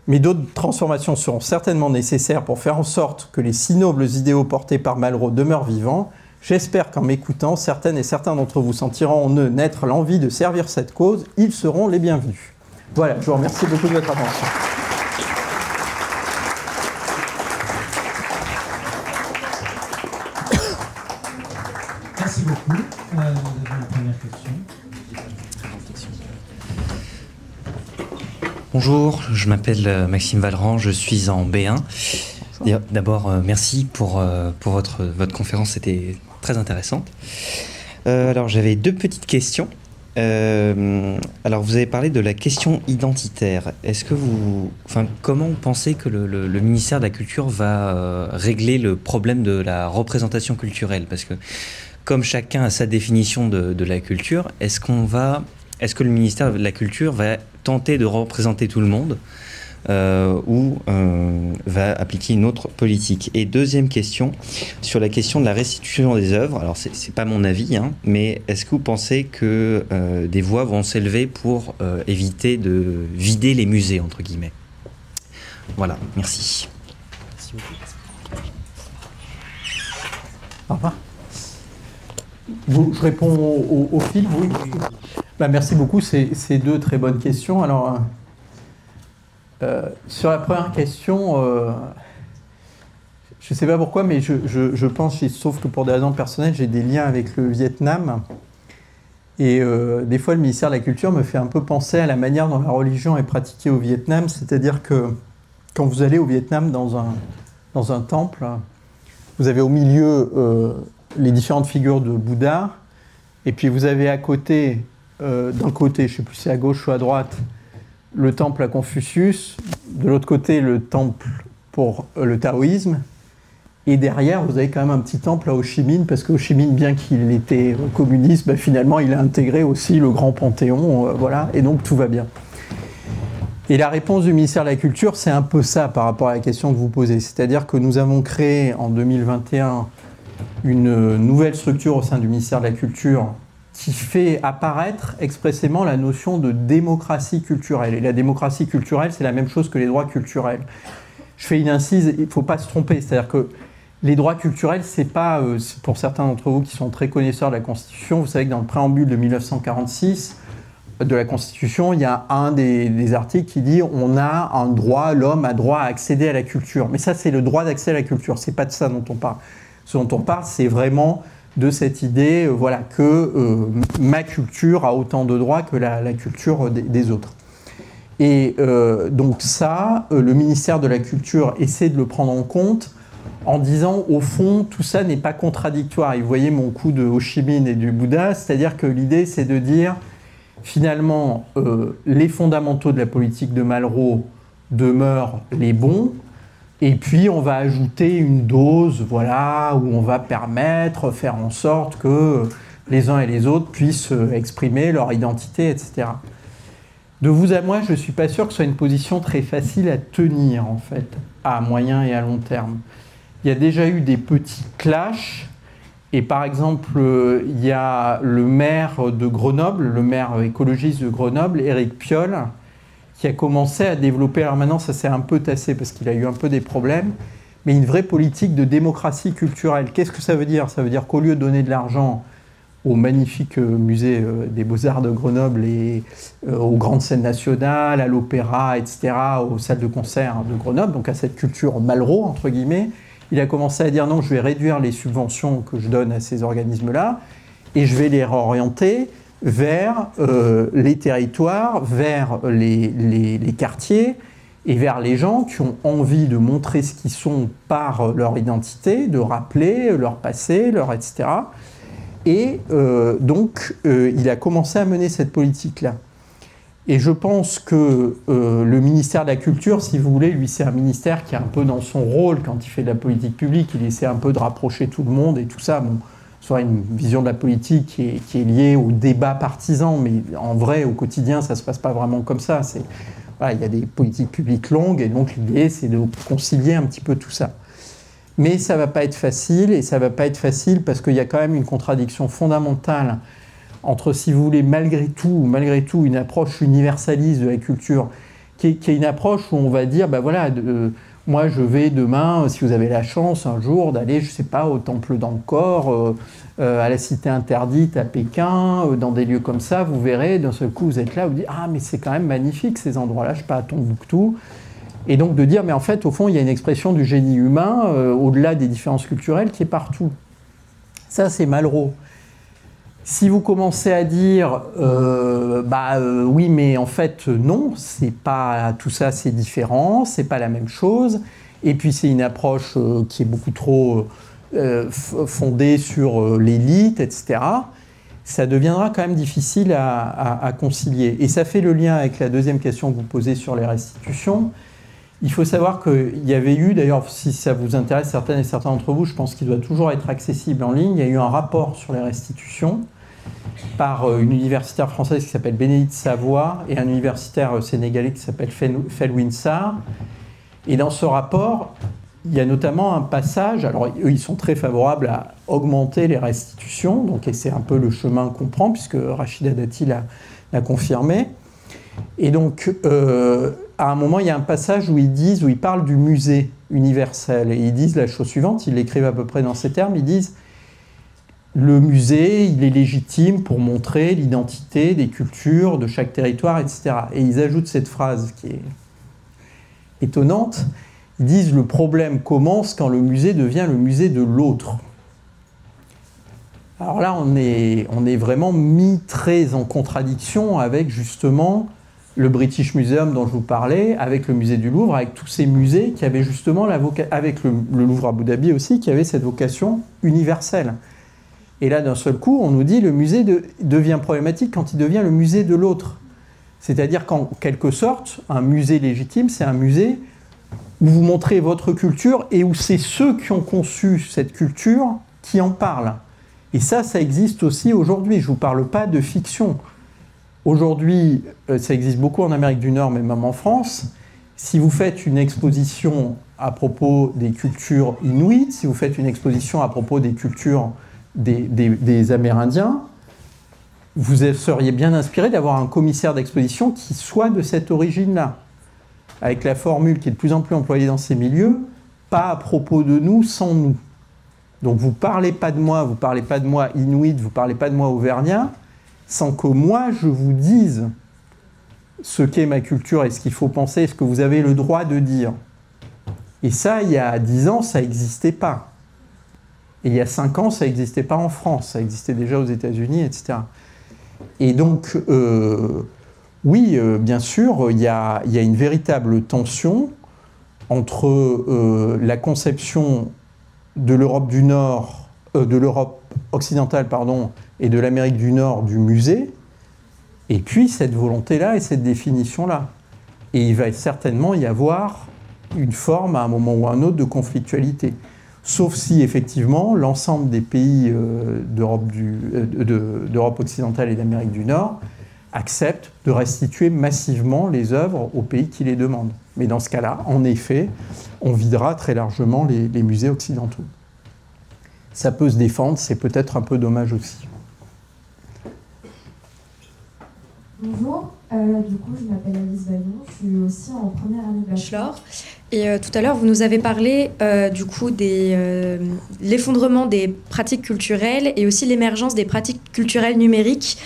mais d'autres transformations seront certainement nécessaires pour faire en sorte que les si nobles idéaux portés par Malraux demeurent vivants. J'espère qu'en m'écoutant, certaines et certains d'entre vous sentiront en eux naître l'envie de servir cette cause. Ils seront les bienvenus. Voilà, je vous remercie beaucoup de votre attention. Merci beaucoup. Nous avons une première question. Bonjour, je m'appelle Maxime Valran, je suis en B1. D'abord, merci pour votre conférence, c'était très intéressante. Alors, j'avais deux petites questions. Alors, vous avez parlé de la question identitaire. Est-ce que comment vous pensez que le ministère de la Culture va régler le problème de la représentation culturelle? Parce que, comme chacun a sa définition de la culture, est-ce que le ministère de la Culture va tenter de représenter tout le monde ou va appliquer une autre politique? Et deuxième question, sur la question de la restitution des œuvres, alors c'est pas mon avis, hein, mais est-ce que vous pensez que des voix vont s'élever pour éviter de vider les musées, entre guillemets? Voilà, merci. Merci beaucoup. Au revoir. Je réponds au fil, oui. Bah, merci beaucoup, c'est deux très bonnes questions. Alors, sur la première question, je ne sais pas pourquoi, mais je pense, sauf que pour des raisons personnelles, j'ai des liens avec le Vietnam. Et des fois, le ministère de la Culture me fait un peu penser à la manière dont la religion est pratiquée au Vietnam. C'est-à-dire que quand vous allez au Vietnam dans un temple, vous avez au milieu les différentes figures de Bouddha, et puis vous avez à côté, d'un côté, je ne sais plus si c'est à gauche ou à droite, le temple à Confucius, de l'autre côté le temple pour le taoïsme, et derrière vous avez quand même un petit temple à Ho Chi Minh, parce que Ho Chi Minh, bien qu'il était communiste, bah, finalement il a intégré aussi le grand panthéon, voilà, et donc tout va bien. Et la réponse du ministère de la Culture, c'est un peu ça par rapport à la question que vous posez, c'est-à-dire que nous avons créé en 2021 une nouvelle structure au sein du ministère de la Culture qui fait apparaître expressément la notion de démocratie culturelle. Et la démocratie culturelle, c'est la même chose que les droits culturels. Je fais une incise, il ne faut pas se tromper, c'est-à-dire que les droits culturels, c'est pas, pour certains d'entre vous qui sont très connaisseurs de la Constitution, vous savez que dans le préambule de 1946 de la Constitution, il y a un des articles qui dit on a un droit, l'homme a droit à accéder à la culture. Mais ça, c'est le droit d'accès à la culture, c'est pas de ça dont on parle. Ce dont on parle, c'est vraiment de cette idée voilà, que ma culture a autant de droits que la culture des autres. Et donc ça, le ministère de la Culture essaie de le prendre en compte en disant, au fond, tout ça n'est pas contradictoire. Et vous voyez mon coup de Ho Chi Minh et du Bouddha, c'est-à-dire que l'idée, c'est de dire, finalement, les fondamentaux de la politique de Malraux demeurent les bons, et puis on va ajouter une dose, voilà, où on va faire en sorte que les uns et les autres puissent exprimer leur identité, etc. De vous à moi, je ne suis pas sûr que ce soit une position très facile à tenir, en fait, à moyen et à long terme. Il y a déjà eu des petits clashs, et par exemple, il y a le maire de Grenoble, le maire écologiste de Grenoble, Éric Piolle, qui a commencé à développer, alors maintenant ça s'est un peu tassé parce qu'il a eu un peu des problèmes, mais une vraie politique de démocratie culturelle. Qu'est-ce que ça veut dire? Ça veut dire qu'au lieu de donner de l'argent au magnifique musée des Beaux-Arts de Grenoble et aux grandes scènes nationales, à l'opéra, etc., aux salles de concert de Grenoble, donc à cette culture Malraux, entre guillemets, il a commencé à dire non, je vais réduire les subventions que je donne à ces organismes-là et je vais les réorienter vers les territoires, vers les quartiers et vers les gens qui ont envie de montrer ce qu'ils sont par leur identité, de rappeler leur passé, leur etc. Et donc, il a commencé à mener cette politique-là. Et je pense que le ministère de la Culture, si vous voulez, lui, c'est un ministère qui est un peu dans son rôle quand il fait de la politique publique. Il essaie un peu de rapprocher tout le monde et tout ça. Bon, soit une vision de la politique qui est liée au débat partisan, mais en vrai, au quotidien, ça ne se passe pas vraiment comme ça. Voilà, il y a des politiques publiques longues, et donc l'idée, c'est de concilier un petit peu tout ça. Mais ça ne va pas être facile, et ça ne va pas être facile parce qu'il y a quand même une contradiction fondamentale entre, si vous voulez, malgré tout, une approche universaliste de la culture, qui est une approche où on va dire, ben voilà, moi je vais demain, si vous avez la chance un jour d'aller, je ne sais pas, au Temple d'Angkor, à la Cité Interdite à Pékin, dans des lieux comme ça, vous verrez, d'un seul coup vous êtes là, vous dites, ah mais c'est quand même magnifique ces endroits-là, je ne sais pas, à Tombouctou. Et donc de dire, mais en fait, au fond, il y a une expression du génie humain, au-delà des différences culturelles, qui est partout. Ça, c'est Malraux. Si vous commencez à dire, oui, mais en fait, non, c'est pas tout ça, c'est différent, c'est pas la même chose, et puis c'est une approche qui est beaucoup trop fondée sur l'élite, etc., ça deviendra quand même difficile à concilier. Et ça fait le lien avec la deuxième question que vous posez sur les restitutions. Il faut savoir qu'il y avait eu, d'ailleurs, si ça vous intéresse, certaines et certains d'entre vous, je pense qu'il doit toujours être accessible en ligne, il y a eu un rapport sur les restitutions par une universitaire française qui s'appelle Bénédicte Savoie et un universitaire sénégalais qui s'appelle Felwine Sarr. Et dans ce rapport, il y a notamment un passage, alors eux, ils sont très favorables à augmenter les restitutions, donc, et c'est un peu le chemin qu'on prend, puisque Rachida Dati l'a confirmé. Et donc, à un moment, il y a un passage où ils parlent du musée universel. Et ils disent la chose suivante, ils l'écrivent à peu près dans ces termes, ils disent « Le musée, il est légitime pour montrer l'identité des cultures de chaque territoire, etc. » Et ils ajoutent cette phrase qui est étonnante. Ils disent « Le problème commence quand le musée devient le musée de l'autre. » Alors là, on est vraiment mis très en contradiction avec justement le British Museum dont je vous parlais, avec le musée du Louvre, avec tous ces musées qui avaient justement avec le Louvre Abu Dhabi aussi, qui avait cette vocation universelle. Et là, d'un seul coup, on nous dit que le musée devient problématique quand il devient le musée de l'autre. C'est-à-dire qu'en quelque sorte, un musée légitime, c'est un musée où vous montrez votre culture et où c'est ceux qui ont conçu cette culture qui en parlent. Et ça existe aussi aujourd'hui. Je ne vous parle pas de fiction. Aujourd'hui, ça existe beaucoup en Amérique du Nord, mais même en France. Si vous faites une exposition à propos des cultures inuites, si vous faites une exposition à propos des cultures des Amérindiens, vous seriez bien inspiré d'avoir un commissaire d'exposition qui soit de cette origine-là, avec la formule qui est de plus en plus employée dans ces milieux, pas à propos de nous, sans nous. Donc vous ne parlez pas de moi inuit, vous ne parlez pas de moi auvergnat, sans que moi je vous dise ce qu'est ma culture et ce qu'il faut penser, ce que vous avez le droit de dire. Et ça, il y a 10 ans, ça n'existait pas. Et il y a 5 ans, ça n'existait pas en France, ça existait déjà aux États-Unis, etc. Et donc, oui, bien sûr, il y a une véritable tension entre la conception de l'Europe du Nord, de l'Europe occidentale, pardon, et de l'Amérique du Nord du musée, et puis cette volonté-là et cette définition-là. Et il va certainement y avoir une forme, à un moment ou à un autre, de conflictualité. Sauf si, effectivement, l'ensemble des pays d'Europe occidentale et d'Amérique du Nord acceptent de restituer massivement les œuvres aux pays qui les demandent. Mais dans ce cas-là, en effet, on videra très largement les musées occidentaux. Ça peut se défendre, c'est peut-être un peu dommage aussi. Bonjour, du coup je m'appelle Alice Vaillon, je suis aussi en première année de bachelor. Et tout à l'heure vous nous avez parlé du coup de l'effondrement des pratiques culturelles et aussi l'émergence des pratiques culturelles numériques.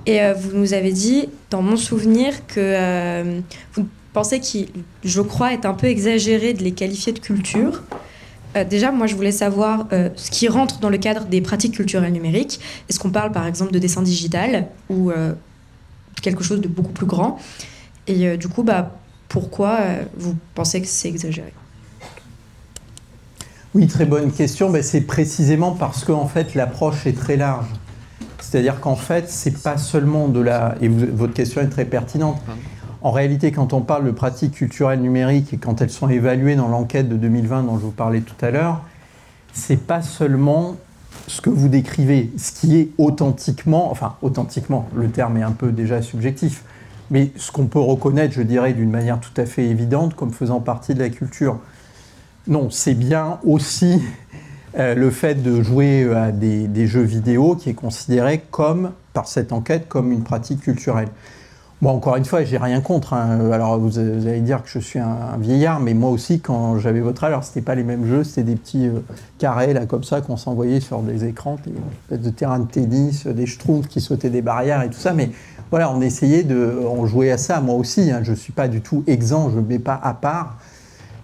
Et vous nous avez dit, dans mon souvenir, que vous pensez qu'il, je crois, est un peu exagéré de les qualifier de culture. Déjà, moi je voulais savoir ce qui rentre dans le cadre des pratiques culturelles numériques. Est-ce qu'on parle par exemple de dessin digital ou quelque chose de beaucoup plus grand. Et du coup, pourquoi vous pensez que c'est exagéré? Oui, très bonne question. C'est précisément parce qu'en fait, l'approche est très large. C'est-à-dire qu'en fait, c'est pas seulement de la... Et votre question est très pertinente. En réalité, quand on parle de pratiques culturelles numériques et quand elles sont évaluées dans l'enquête de 2020 dont je vous parlais tout à l'heure, c'est pas seulement ce que vous décrivez, ce qui est authentiquement, enfin authentiquement, le terme est un peu déjà subjectif, mais ce qu'on peut reconnaître, je dirais, d'une manière tout à fait évidente comme faisant partie de la culture. Non, c'est bien aussi le fait de jouer à des jeux vidéo qui est considéré comme, par cette enquête, comme une pratique culturelle. Bon, encore une fois, j'ai rien contre, hein. Alors vous allez dire que je suis un vieillard, mais moi aussi, quand j'avais votre âge, alors c'était pas les mêmes jeux, c'était des petits carrés là comme ça qu'on s'envoyait sur des écrans, des espèces de terrains de tennis, des schtroumpfs qui sautaient des barrières et tout ça. Mais voilà, on jouait à ça, moi aussi. Hein. Je suis pas du tout exempt, je ne mets pas à part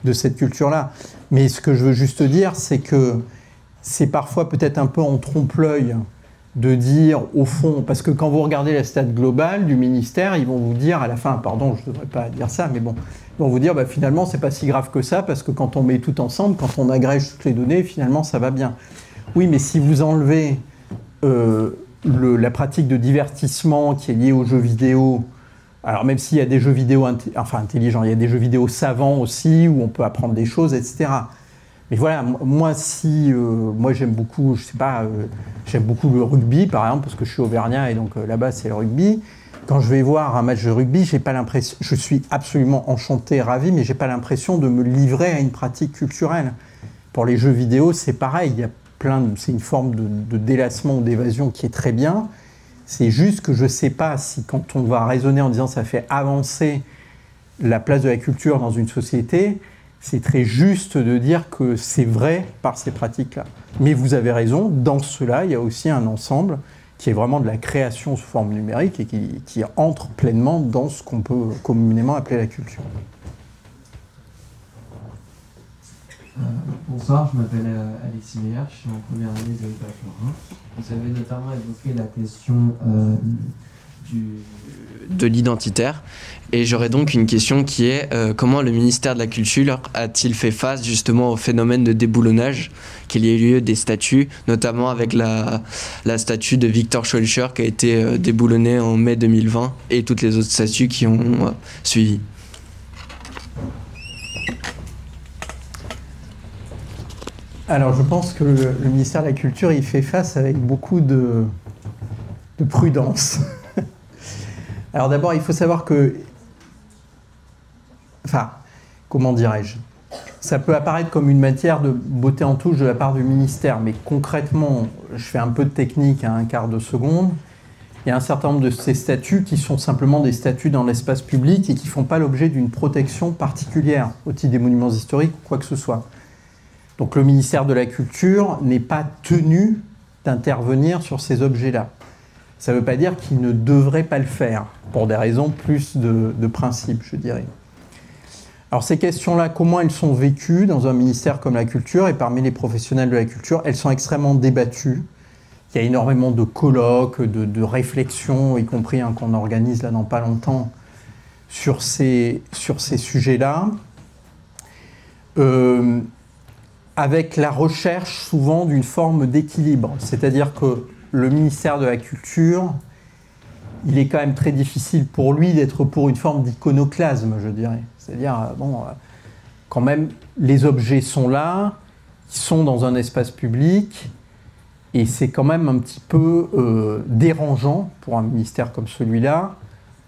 de cette culture-là. Mais ce que je veux juste dire, c'est que c'est parfois peut-être un peu en trompe-l'œil de dire, au fond, parce que quand vous regardez la stat globale du ministère, ils vont vous dire à la fin, pardon, je ne devrais pas dire ça, mais bon, ils vont vous dire, bah, finalement, c'est pas si grave que ça, parce que quand on met tout ensemble, quand on agrège toutes les données, finalement, ça va bien. Oui, mais si vous enlevez la pratique de divertissement qui est liée aux jeux vidéo, alors même s'il y a des jeux vidéo intelligents, il y a des jeux vidéo savants aussi, où on peut apprendre des choses, etc. Mais voilà, moi j'aime beaucoup, j'aime beaucoup le rugby par exemple, parce que je suis auvergnat et donc là-bas c'est le rugby. Quand je vais voir un match de rugby, j'ai pas l'impression, je suis absolument enchanté, ravi, mais j'ai pas l'impression de me livrer à une pratique culturelle. Pour les jeux vidéo, c'est pareil, c'est une forme de délassement ou d'évasion qui est très bien. C'est juste que je sais pas si quand on va raisonner en disant ça fait avancer la place de la culture dans une société, c'est très juste de dire que c'est vrai par ces pratiques-là. Mais vous avez raison, dans cela, il y a aussi un ensemble qui est vraiment de la création sous forme numérique et qui entre pleinement dans ce qu'on peut communément appeler la culture. Bonsoir, je m'appelle Alexis Meyer, je suis en première année de Bachelor 1. Vous avez notamment évoqué la question de l'identitaire. Et j'aurais donc une question qui est comment le ministère de la Culture a-t-il fait face justement au phénomène de déboulonnage qu'il y a eu lieu des statues, notamment avec la statue de Victor Schœlcher qui a été déboulonnée en mai 2020 et toutes les autres statues qui ont suivi. Alors je pense que le ministère de la Culture il fait face avec beaucoup de prudence. Alors d'abord il faut savoir que, enfin, comment dirais-je, ça peut apparaître comme une matière de beauté en touche de la part du ministère, mais concrètement, je fais un peu de technique à un quart de seconde, il y a un certain nombre de ces statuts qui sont simplement des statuts dans l'espace public et qui ne font pas l'objet d'une protection particulière au titre des monuments historiques ou quoi que ce soit. Donc le ministère de la Culture n'est pas tenu d'intervenir sur ces objets-là. Ça ne veut pas dire qu'il ne devrait pas le faire, pour des raisons plus de principe, je dirais. Alors ces questions-là, comment elles sont vécues dans un ministère comme la Culture et parmi les professionnels de la culture? Elles sont extrêmement débattues. Il y a énormément de colloques, de réflexions, y compris qu'on organise là dans pas longtemps, sur ces sujets-là. Avec la recherche souvent d'une forme d'équilibre. C'est-à-dire que le ministère de la Culture, il est quand même très difficile pour lui d'être pour une forme d'iconoclasme, je dirais. C'est-à-dire, bon, quand même, les objets sont là, ils sont dans un espace public, et c'est quand même un petit peu dérangeant pour un ministère comme celui-là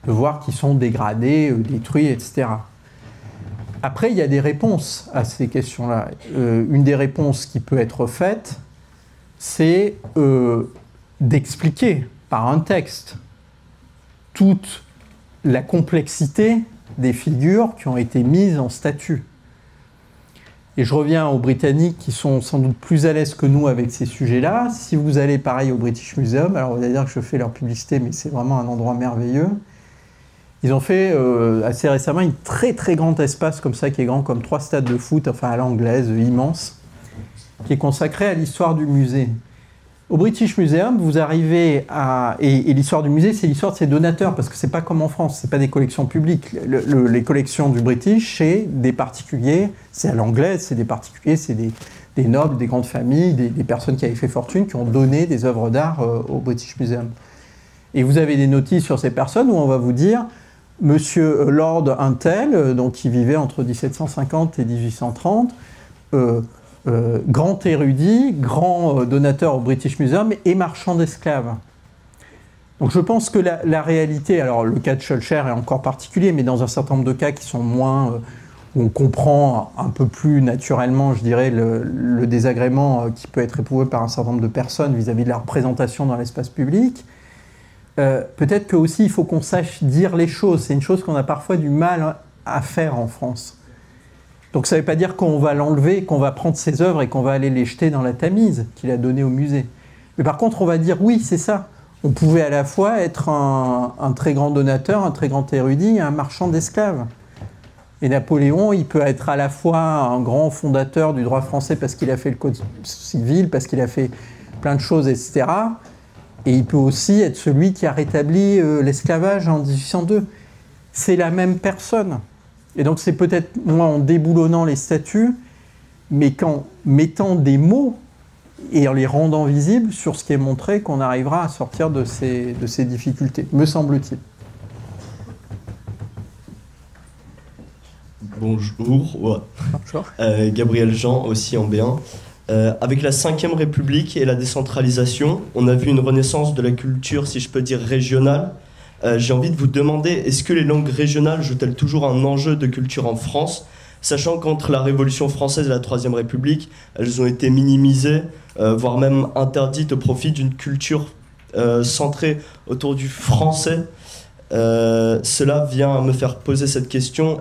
de voir qu'ils sont dégradés, détruits, etc. Après, il y a des réponses à ces questions-là. Une des réponses qui peut être faite, c'est d'expliquer par un texte toute la complexité des figures qui ont été mises en statue. Et je reviens aux Britanniques qui sont sans doute plus à l'aise que nous avec ces sujets-là. Si vous allez pareil au British Museum, alors vous allez dire que je fais leur publicité, mais c'est vraiment un endroit merveilleux. Ils ont fait assez récemment un très très grand espace comme ça, qui est grand comme 3 stades de foot, enfin à l'anglaise, immense, qui est consacré à l'histoire du musée. Au British Museum, vous arrivez à... Et l'histoire du musée, c'est l'histoire de ses donateurs, parce que c'est pas comme en France, c'est pas des collections publiques. Les collections du British, c'est des particuliers, c'est à l'anglaise, c'est des particuliers, c'est des nobles, des grandes familles, des personnes qui avaient fait fortune, qui ont donné des œuvres d'art au British Museum. Et vous avez des notices sur ces personnes où on va vous dire Monsieur Lord Untel, donc qui vivait entre 1750 et 1830, grand érudit, grand donateur au British Museum et marchand d'esclaves. Donc je pense que la réalité, alors le cas de Schœlcher est encore particulier, mais dans un certain nombre de cas qui sont moins, où on comprend un peu plus naturellement, je dirais, le désagrément qui peut être éprouvé par un certain nombre de personnes vis-à-vis de la représentation dans l'espace public, peut-être que aussi il faut qu'on sache dire les choses. C'est une chose qu'on a parfois du mal à faire en France. Donc ça ne veut pas dire qu'on va l'enlever, qu'on va prendre ses œuvres et qu'on va aller les jeter dans la Tamise qu'il a donnée au musée. Mais par contre, on va dire oui, c'est ça. On pouvait à la fois être un très grand donateur, un très grand érudit et un marchand d'esclaves. Et Napoléon, il peut être à la fois un grand fondateur du droit français parce qu'il a fait le code civil, parce qu'il a fait plein de choses, etc. Et il peut aussi être celui qui a rétabli l'esclavage en 1802. C'est la même personne. Et donc c'est peut-être moins en déboulonnant les statuts, mais qu'en mettant des mots et en les rendant visibles sur ce qui est montré qu'on arrivera à sortir de ces difficultés, me semble-t-il. Bonjour. Ouais. Bonjour. Gabriel Jean, aussi en B1. Avec la Ve République et la décentralisation, on a vu une renaissance de la culture, si je peux dire, régionale. J'ai envie de vous demander, est-ce que les langues régionales jouent-elles toujours un enjeu de culture en France, sachant qu'entre la Révolution française et la Troisième République, elles ont été minimisées, voire même interdites au profit d'une culture centrée autour du français. Cela vient me faire poser cette question.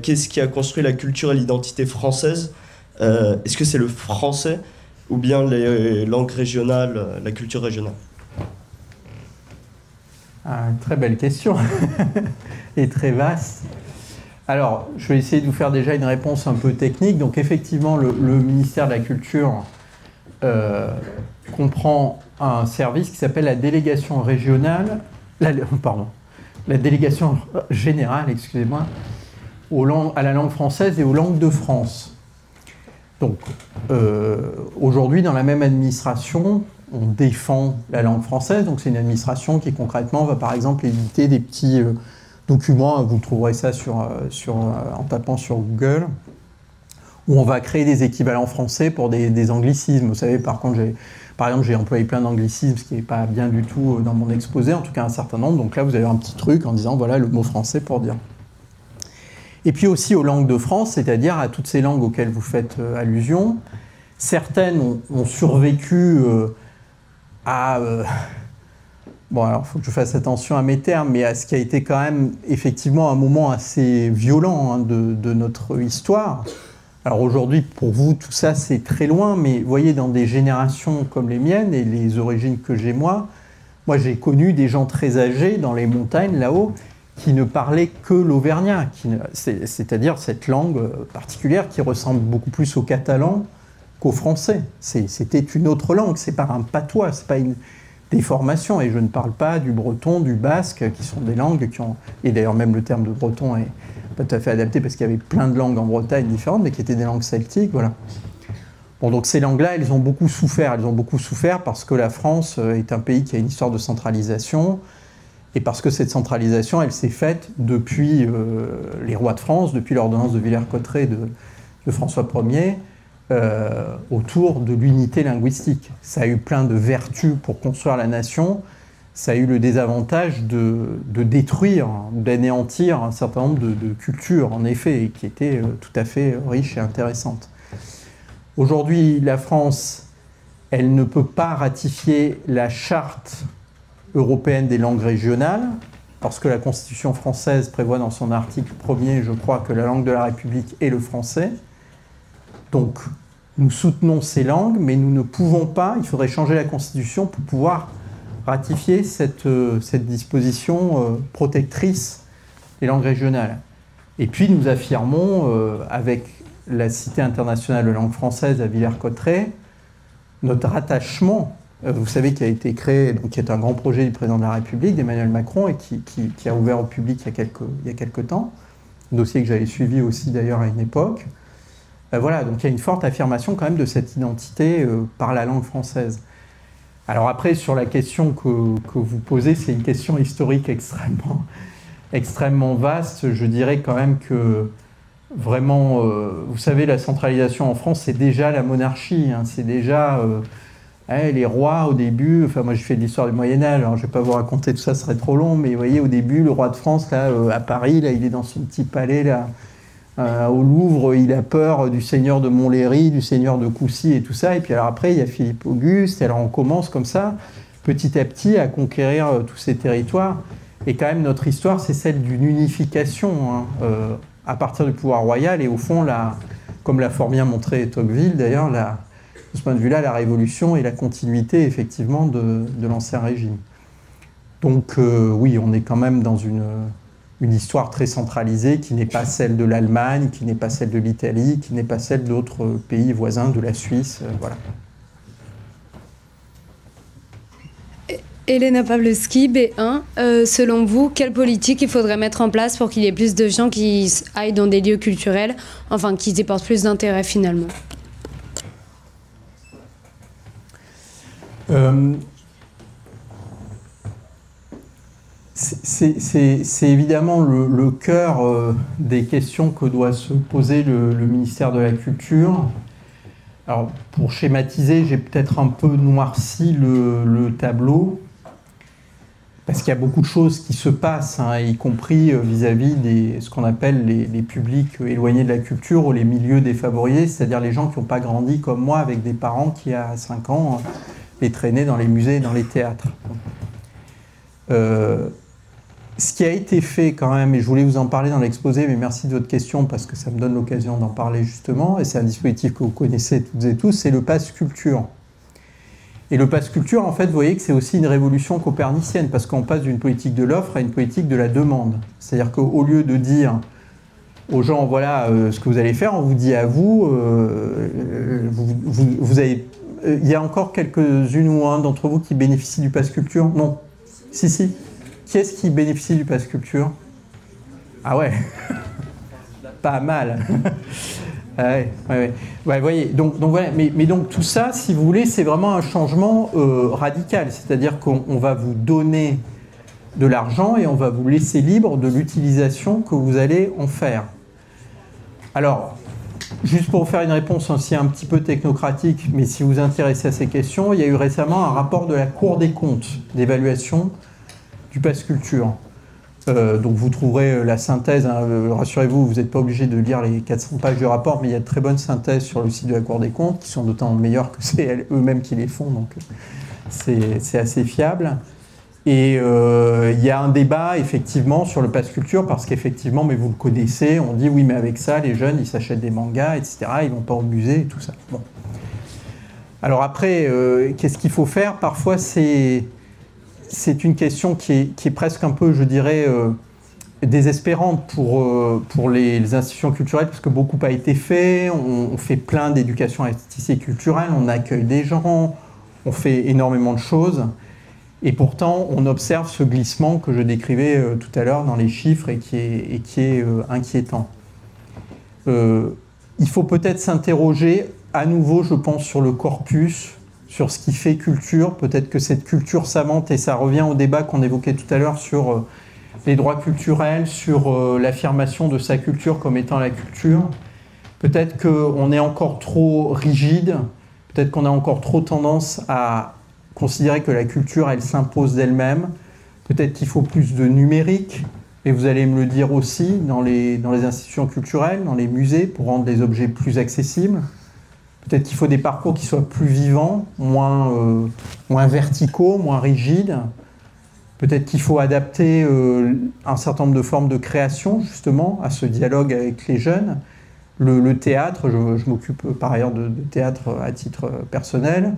Qu'est-ce qui a construit la culture et l'identité française? Est-ce que c'est le français ou bien les langues régionales, la culture régionale? Une très belle question et très vaste. Alors, je vais essayer de vous faire déjà une réponse un peu technique. Donc, effectivement, le ministère de la Culture comprend un service qui s'appelle la délégation régionale, la délégation générale, excusez-moi, à la langue française et aux langues de France. Donc, aujourd'hui, dans la même administration, on défend la langue française. Donc, c'est une administration qui, concrètement, va, par exemple, éditer des petits documents. Vous trouverez ça en tapant sur Google, où on va créer des équivalents français pour des anglicismes. Vous savez, par exemple, j'ai employé plein d'anglicismes, ce qui n'est pas bien du tout dans mon exposé, en tout cas un certain nombre. Donc là, vous avez un petit truc en disant, voilà le mot français pour dire. Et puis aussi aux langues de France, c'est-à-dire à toutes ces langues auxquelles vous faites allusion. Certaines ont survécu bon, alors il faut que je fasse attention à mes termes, mais à ce qui a été quand même effectivement un moment assez violent de notre histoire. Alors aujourd'hui, pour vous, tout ça, c'est très loin, mais vous voyez, dans des générations comme les miennes et les origines que j'ai moi j'ai connu des gens très âgés dans les montagnes, là-haut, qui ne parlaient que l'auvergnat, c'est-à-dire cette langue particulière qui ressemble beaucoup plus au catalan qu'au français. C'était une autre langue, c'est pas un patois, c'est pas une déformation, et je ne parle pas du breton, du basque, qui sont des langues qui ont... Et d'ailleurs, même le terme de breton est pas tout à fait adapté, parce qu'il y avait plein de langues en Bretagne différentes, mais qui étaient des langues celtiques, voilà. Bon, donc ces langues-là, elles ont beaucoup souffert. Elles ont beaucoup souffert parce que la France est un pays qui a une histoire de centralisation, et parce que cette centralisation, elle s'est faite depuis les rois de France, depuis l'ordonnance de Villers-Cotterêts de François Ier, autour de l'unité linguistique. Ça a eu plein de vertus pour construire la nation. Ça a eu le désavantage de détruire, d'anéantir un certain nombre de cultures, en effet, qui étaient tout à fait riches et intéressantes. Aujourd'hui, la France, elle ne peut pas ratifier la charte européenne des langues régionales, parce que la Constitution française prévoit dans son article 1er, je crois, que la langue de la République est le français. Donc, nous soutenons ces langues, mais nous ne pouvons pas, il faudrait changer la Constitution pour pouvoir ratifier cette disposition protectrice des langues régionales. Et puis nous affirmons, avec la Cité internationale de langue française à Villers-Cotterêts, notre attachement, vous savez, qui a été créé, donc qui est un grand projet du président de la République, d'Emmanuel Macron, et qui a ouvert au public il y a quelques temps, un dossier que j'avais suivi aussi d'ailleurs à une époque. Voilà, donc il y a une forte affirmation quand même de cette identité par la langue française. Alors après, sur la question que vous posez, c'est une question historique extrêmement vaste. Je dirais quand même que vraiment, vous savez, la centralisation en France, c'est déjà la monarchie, hein, c'est déjà les rois au début. Enfin, moi, j'ai fait de l'histoire du Moyen-Âge, alors je ne vais pas vous raconter tout ça, ce serait trop long, mais vous voyez, au début, le roi de France, là, à Paris, là, il est dans son petit palais, là, au Louvre, il a peur du seigneur de Montlhéry, du seigneur de Coucy et tout ça. Et puis alors après, il y a Philippe Auguste, et alors on commence comme ça, petit à petit, à conquérir tous ces territoires. Et quand même, notre histoire, c'est celle d'une unification, hein, à partir du pouvoir royal. Et au fond, comme l'a fort bien montré Tocqueville, d'ailleurs, de ce point de vue-là, la révolution est la continuité, effectivement, de l'Ancien Régime. Donc oui, on est quand même dans une histoire très centralisée qui n'est pas celle de l'Allemagne, qui n'est pas celle de l'Italie, qui n'est pas celle d'autres pays voisins, de la Suisse, voilà. Elena Pawlowski, B1. Selon vous, quelle politique il faudrait mettre en place pour qu'il y ait plus de gens qui aillent dans des lieux culturels, enfin qui y portent plus d'intérêt finalement? C'est évidemment le cœur des questions que doit se poser le ministère de la Culture. Alors, pour schématiser, j'ai peut-être un peu noirci le tableau, parce qu'il y a beaucoup de choses qui se passent, hein, y compris vis-à-vis de ce qu'on appelle les publics éloignés de la culture ou les milieux défavorisés, c'est-à-dire les gens qui n'ont pas grandi comme moi avec des parents qui, à 5 ans, les traînaient dans les musées et dans les théâtres. Ce qui a été fait quand même, et je voulais vous en parler dans l'exposé, mais merci de votre question parce que ça me donne l'occasion d'en parler justement, et c'est un dispositif que vous connaissez toutes et tous, c'est le Pass Culture. Et le Pass Culture, en fait, vous voyez que c'est aussi une révolution copernicienne, parce qu'on passe d'une politique de l'offre à une politique de la demande. C'est-à-dire qu'au lieu de dire aux gens, voilà ce que vous allez faire, on vous dit à vous, vous avez... Il y a encore quelques-unes ou un d'entre vous qui bénéficient du Pass Culture? Non. Si. Qui est-ce qui bénéficie du Pass Culture? Ah ouais. Pas mal. Ouais. Vous voyez, donc voilà, mais donc tout ça, si vous voulez, c'est vraiment un changement radical. C'est-à-dire qu'on va vous donner de l'argent et on va vous laisser libre de l'utilisation que vous allez en faire. Alors, juste pour vous faire une réponse aussi un petit peu technocratique, mais si vous vous intéressez à ces questions, il y a eu récemment un rapport de la Cour des comptes d'évaluation du Pass Culture. Donc vous trouverez la synthèse, hein, rassurez-vous, vous n'êtes pas obligé de lire les 400 pages du rapport, mais il y a de très bonnes synthèses sur le site de la Cour des comptes, qui sont d'autant meilleures que c'est eux-mêmes qui les font, donc c'est assez fiable. Et il y a un débat, effectivement, sur le Pass Culture, parce qu'effectivement, mais vous le connaissez, on dit, oui, mais avec ça, les jeunes, ils s'achètent des mangas, etc., ils ne vont pas au musée, et tout ça. Bon. Alors après, qu'est-ce qu'il faut faire? Parfois, c'est une question qui est presque un peu, je dirais, désespérante pour les institutions culturelles, parce que beaucoup a été fait, on fait plein d'éducation artistique et culturelle, on accueille des gens, on fait énormément de choses, et pourtant on observe ce glissement que je décrivais tout à l'heure dans les chiffres et qui est inquiétant. Il faut peut-être s'interroger à nouveau, je pense, sur le corpus, sur ce qui fait culture, peut-être que cette culture savante, et ça revient au débat qu'on évoquait tout à l'heure sur les droits culturels, sur l'affirmation de sa culture comme étant la culture, peut-être qu'on est encore trop rigide, peut-être qu'on a encore trop tendance à considérer que la culture, elle s'impose d'elle-même, peut-être qu'il faut plus de numérique, et vous allez me le dire aussi, dans les institutions culturelles, dans les musées, pour rendre les objets plus accessibles. Peut-être qu'il faut des parcours qui soient plus vivants, moins verticaux, moins rigides. Peut-être qu'il faut adapter un certain nombre de formes de création, justement, à ce dialogue avec les jeunes. Le théâtre, je m'occupe par ailleurs de théâtre à titre personnel.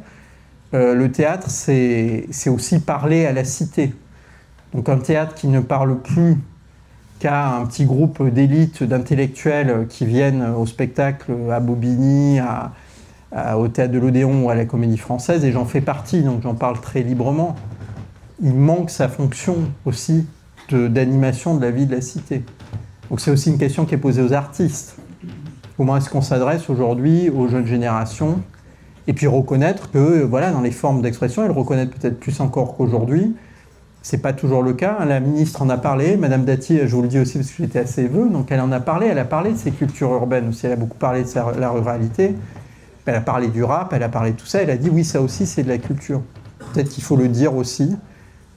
Le théâtre, c'est aussi parler à la cité. Donc un théâtre qui ne parle plus qu'à un petit groupe d'élite d'intellectuels qui viennent au spectacle à Bobigny, au Théâtre de l'Odéon ou à la Comédie Française, et j'en fais partie, donc j'en parle très librement. Il manque sa fonction aussi d'animation de la vie de la cité. Donc c'est aussi une question qui est posée aux artistes. Comment est-ce qu'on s'adresse aujourd'hui aux jeunes générations? Et puis reconnaître que, voilà, dans les formes d'expression, elles reconnaissent peut-être plus encore qu'aujourd'hui, C'est pas toujours le cas. La ministre en a parlé, Madame Dati, je vous le dis aussi parce que j'étais à ses vœux, donc elle en a parlé, elle a parlé de ces cultures urbaines aussi, elle a beaucoup parlé de la ruralité, elle a parlé du rap, elle a parlé de tout ça, elle a dit oui, ça aussi c'est de la culture. Peut-être qu'il faut le dire aussi,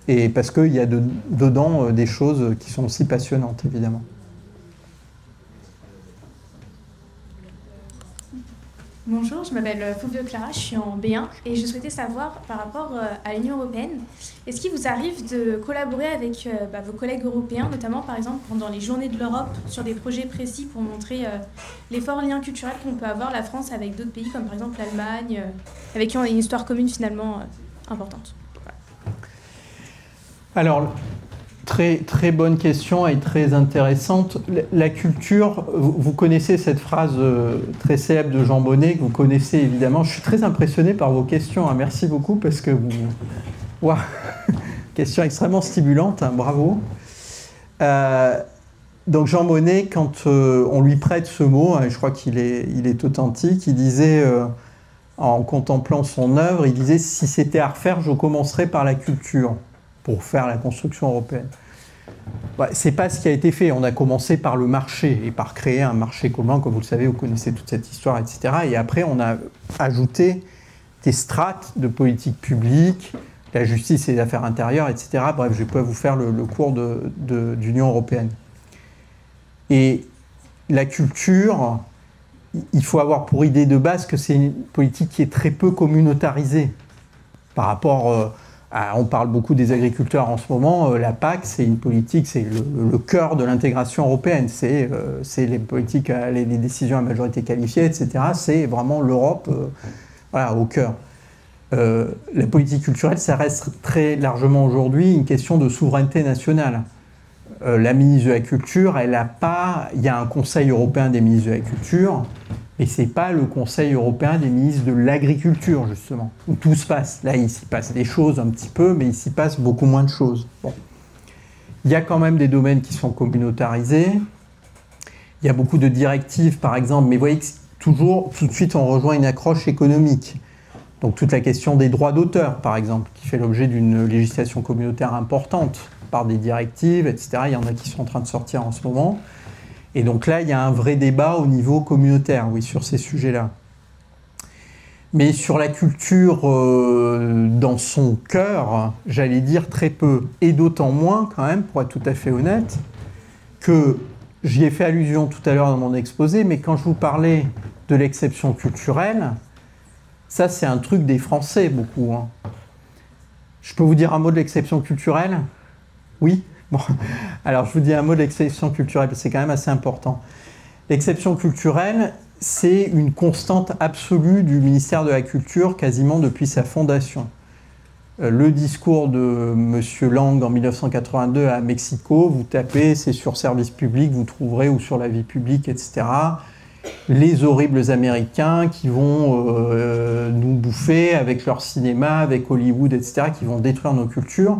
et parce qu'il y a dedans des choses qui sont aussi passionnantes, évidemment. Bonjour, je m'appelle Fulvio Clara, je suis en B1 et je souhaitais savoir par rapport à l'Union européenne, est-ce qu'il vous arrive de collaborer avec vos collègues européens, notamment par exemple pendant les Journées de l'Europe, sur des projets précis pour montrer les forts liens culturels qu'on peut avoir la France avec d'autres pays comme par exemple l'Allemagne, avec qui on a une histoire commune finalement importante. Alors, très bonne question et très intéressante. La culture, vous connaissez cette phrase très célèbre de Jean Monnet, que vous connaissez évidemment. Je suis très impressionné par vos questions. Hein. Merci beaucoup parce que vous... Wow. Question extrêmement stimulante, hein. Bravo. Donc Jean Monnet, quand on lui prête ce mot, hein, je crois qu'il est authentique, il disait, en contemplant son œuvre, il disait « Si c'était à refaire, je commencerais par la culture ». Pour faire la construction européenne. Ouais, c'est pas ce qui a été fait. On a commencé par le marché et par créer un marché commun, comme vous le savez, vous connaissez toute cette histoire, etc. Et après, on a ajouté des strates de politique publique, la justice et les affaires intérieures, etc. Bref, je peux vous faire le cours de l'Union européenne. Et la culture, il faut avoir pour idée de base que c'est une politique qui est très peu communautarisée par rapport... on parle beaucoup des agriculteurs en ce moment. La PAC, c'est une politique, c'est le cœur de l'intégration européenne. C'est les politiques, les décisions à majorité qualifiée, etc. C'est vraiment l'Europe voilà, au cœur. La politique culturelle, ça reste très largement aujourd'hui une question de souveraineté nationale. La ministre de la Culture, elle n'a pas... Il y a un Conseil européen des ministres de la Culture, mais ce n'est pas le Conseil européen des ministres de l'Agriculture, justement, où tout se passe. Là, il s'y passe des choses un petit peu, mais il s'y passe beaucoup moins de choses. Bon. Il y a quand même des domaines qui sont communautarisés. Il y a beaucoup de directives, par exemple, mais vous voyez que toujours, tout de suite, on rejoint une accroche économique. Donc toute la question des droits d'auteur, par exemple, qui fait l'objet d'une législation communautaire importante par des directives, etc. Il y en a qui sont en train de sortir en ce moment. Et donc là, il y a un vrai débat au niveau communautaire, oui, sur ces sujets-là. Mais sur la culture dans son cœur, j'allais dire très peu. Et d'autant moins, quand même, pour être tout à fait honnête, que j'y ai fait allusion tout à l'heure dans mon exposé, mais quand je vous parlais de l'exception culturelle, ça, c'est un truc des Français, beaucoup. Hein. Je peux vous dire un mot de l'exception culturelle ? Oui ? Bon, alors je vous dis un mot de l'exception culturelle, parce que c'est quand même assez important. L'exception culturelle, c'est une constante absolue du ministère de la Culture quasiment depuis sa fondation. Le discours de M. Lang en 1982 à Mexico, vous tapez, c'est sur service public, vous trouverez, ou sur la vie publique, etc. Les horribles Américains qui vont nous bouffer avec leur cinéma, avec Hollywood, etc., qui vont détruire nos cultures.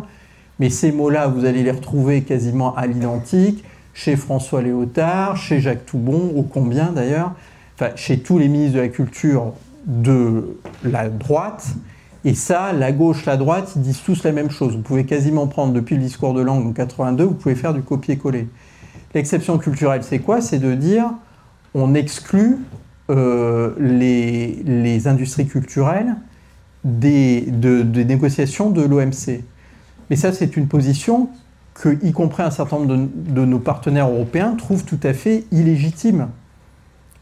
Mais ces mots-là, vous allez les retrouver quasiment à l'identique chez François Léotard, chez Jacques Toubon, ô combien d'ailleurs, enfin, chez tous les ministres de la Culture de la droite. Et ça, la gauche, la droite, ils disent tous la même chose. Vous pouvez quasiment prendre depuis le discours de Lang en 82, vous pouvez faire du copier-coller. L'exception culturelle, c'est quoi? C'est de dire on exclut les industries culturelles des négociations de l'OMC. Mais ça, c'est une position que, y compris un certain nombre de nos partenaires européens, trouvent tout à fait illégitime.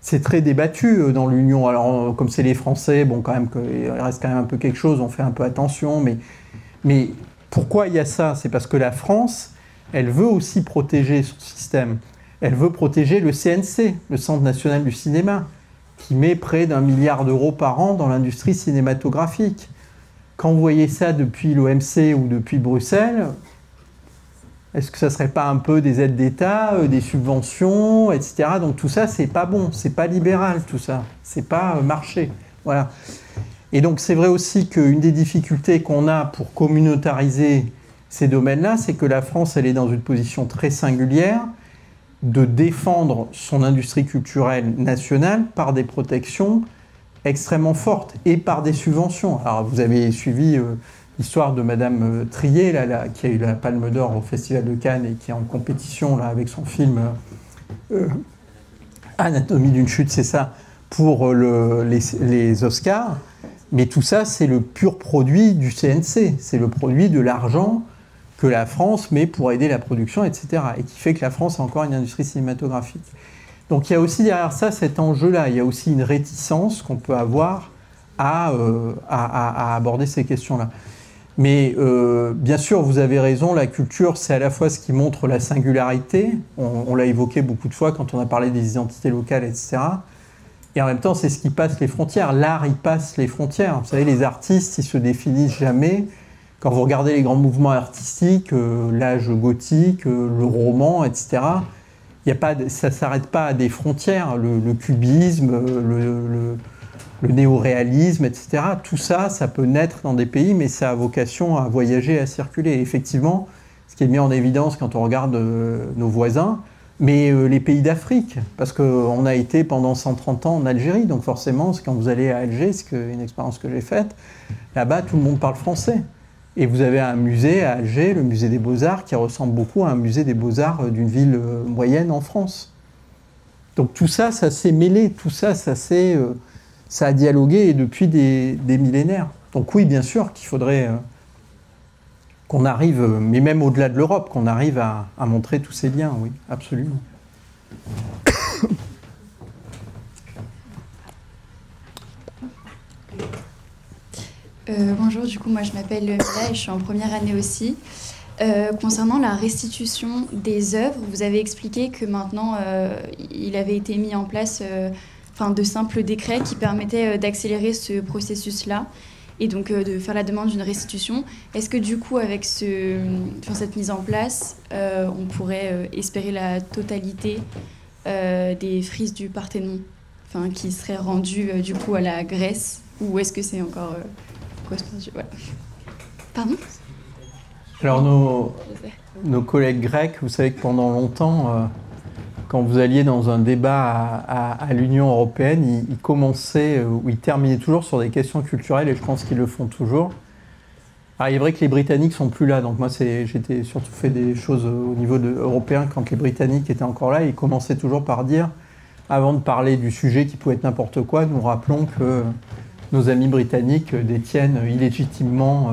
C'est très débattu dans l'Union. Alors, comme c'est les Français, bon, quand même, il reste quand même un peu quelque chose, on fait un peu attention. Mais pourquoi il y a ça? C'est parce que la France, elle veut aussi protéger son système. Elle veut protéger le CNC, le Centre national du cinéma, qui met près d'1 milliard d'euros par an dans l'industrie cinématographique. Quand vous voyez ça depuis l'OMC ou depuis Bruxelles, est-ce que ça ne serait pas un peu des aides d'État, des subventions, etc. Donc tout ça, c'est pas bon, c'est pas libéral tout ça, c'est pas marché. Voilà. Et donc c'est vrai aussi qu'une des difficultés qu'on a pour communautariser ces domaines-là, c'est que la France, elle est dans une position très singulière de défendre son industrie culturelle nationale par des protections extrêmement fortes et par des subventions. Alors vous avez suivi l'histoire de Madame Trier, là, qui a eu la Palme d'Or au Festival de Cannes et qui est en compétition là, avec son film Anatomie d'une chute, c'est ça, pour les Oscars. Mais tout ça, c'est le pur produit du CNC. C'est le produit de l'argent que la France met pour aider la production, etc. Et qui fait que la France a encore une industrie cinématographique. Donc il y a aussi derrière ça cet enjeu-là. Il y a aussi une réticence qu'on peut avoir à aborder ces questions-là. Mais bien sûr, vous avez raison, la culture, c'est à la fois ce qui montre la singularité. On l'a évoqué beaucoup de fois quand on a parlé des identités locales, etc. Et en même temps, c'est ce qui passe les frontières. L'art, il passe les frontières. Vous savez, les artistes, ils se définissent jamais. Quand vous regardez les grands mouvements artistiques, l'âge gothique, le roman, etc., ça ne s'arrête pas à des frontières. Le cubisme, le néo-réalisme, etc. Tout ça, ça peut naître dans des pays, mais ça a vocation à voyager, à circuler. Et effectivement, ce qui est mis en évidence quand on regarde nos voisins, mais les pays d'Afrique, parce qu'on a été pendant 130 ans en Algérie, donc forcément, quand vous allez à Alger, c'est une expérience que j'ai faite, là-bas, tout le monde parle français. Et vous avez un musée à Alger, le musée des Beaux-Arts, qui ressemble beaucoup à un musée des Beaux-Arts d'une ville moyenne en France. Donc tout ça, ça s'est mêlé, tout ça, ça a dialogué depuis des millénaires. Donc oui, bien sûr qu'il faudrait qu'on arrive, mais même au-delà de l'Europe, qu'on arrive à montrer tous ces liens, oui, absolument. Bonjour, du coup, moi je m'appelle Mila et je suis en première année aussi. Concernant la restitution des œuvres, vous avez expliqué que maintenant il avait été mis en place de simples décrets qui permettaient d'accélérer ce processus-là et donc de faire la demande d'une restitution. Est-ce que du coup, avec cette mise en place, on pourrait espérer la totalité des frises du Parthénon, qui seraient rendues du coup à la Grèce, ou est-ce que c'est encore voilà. Pardon ? Alors nos collègues grecs, vous savez que pendant longtemps, quand vous alliez dans un débat à l'Union européenne, ils commençaient ou ils terminaient toujours sur des questions culturelles, et je pense qu'ils le font toujours. Alors, il est vrai que les Britanniques sont plus là, donc moi j'étais surtout fait des choses au niveau européen quand les Britanniques étaient encore là. Ils commençaient toujours par dire, avant de parler du sujet qui pouvait être n'importe quoi, nous rappelons que nos amis britanniques détiennent illégitimement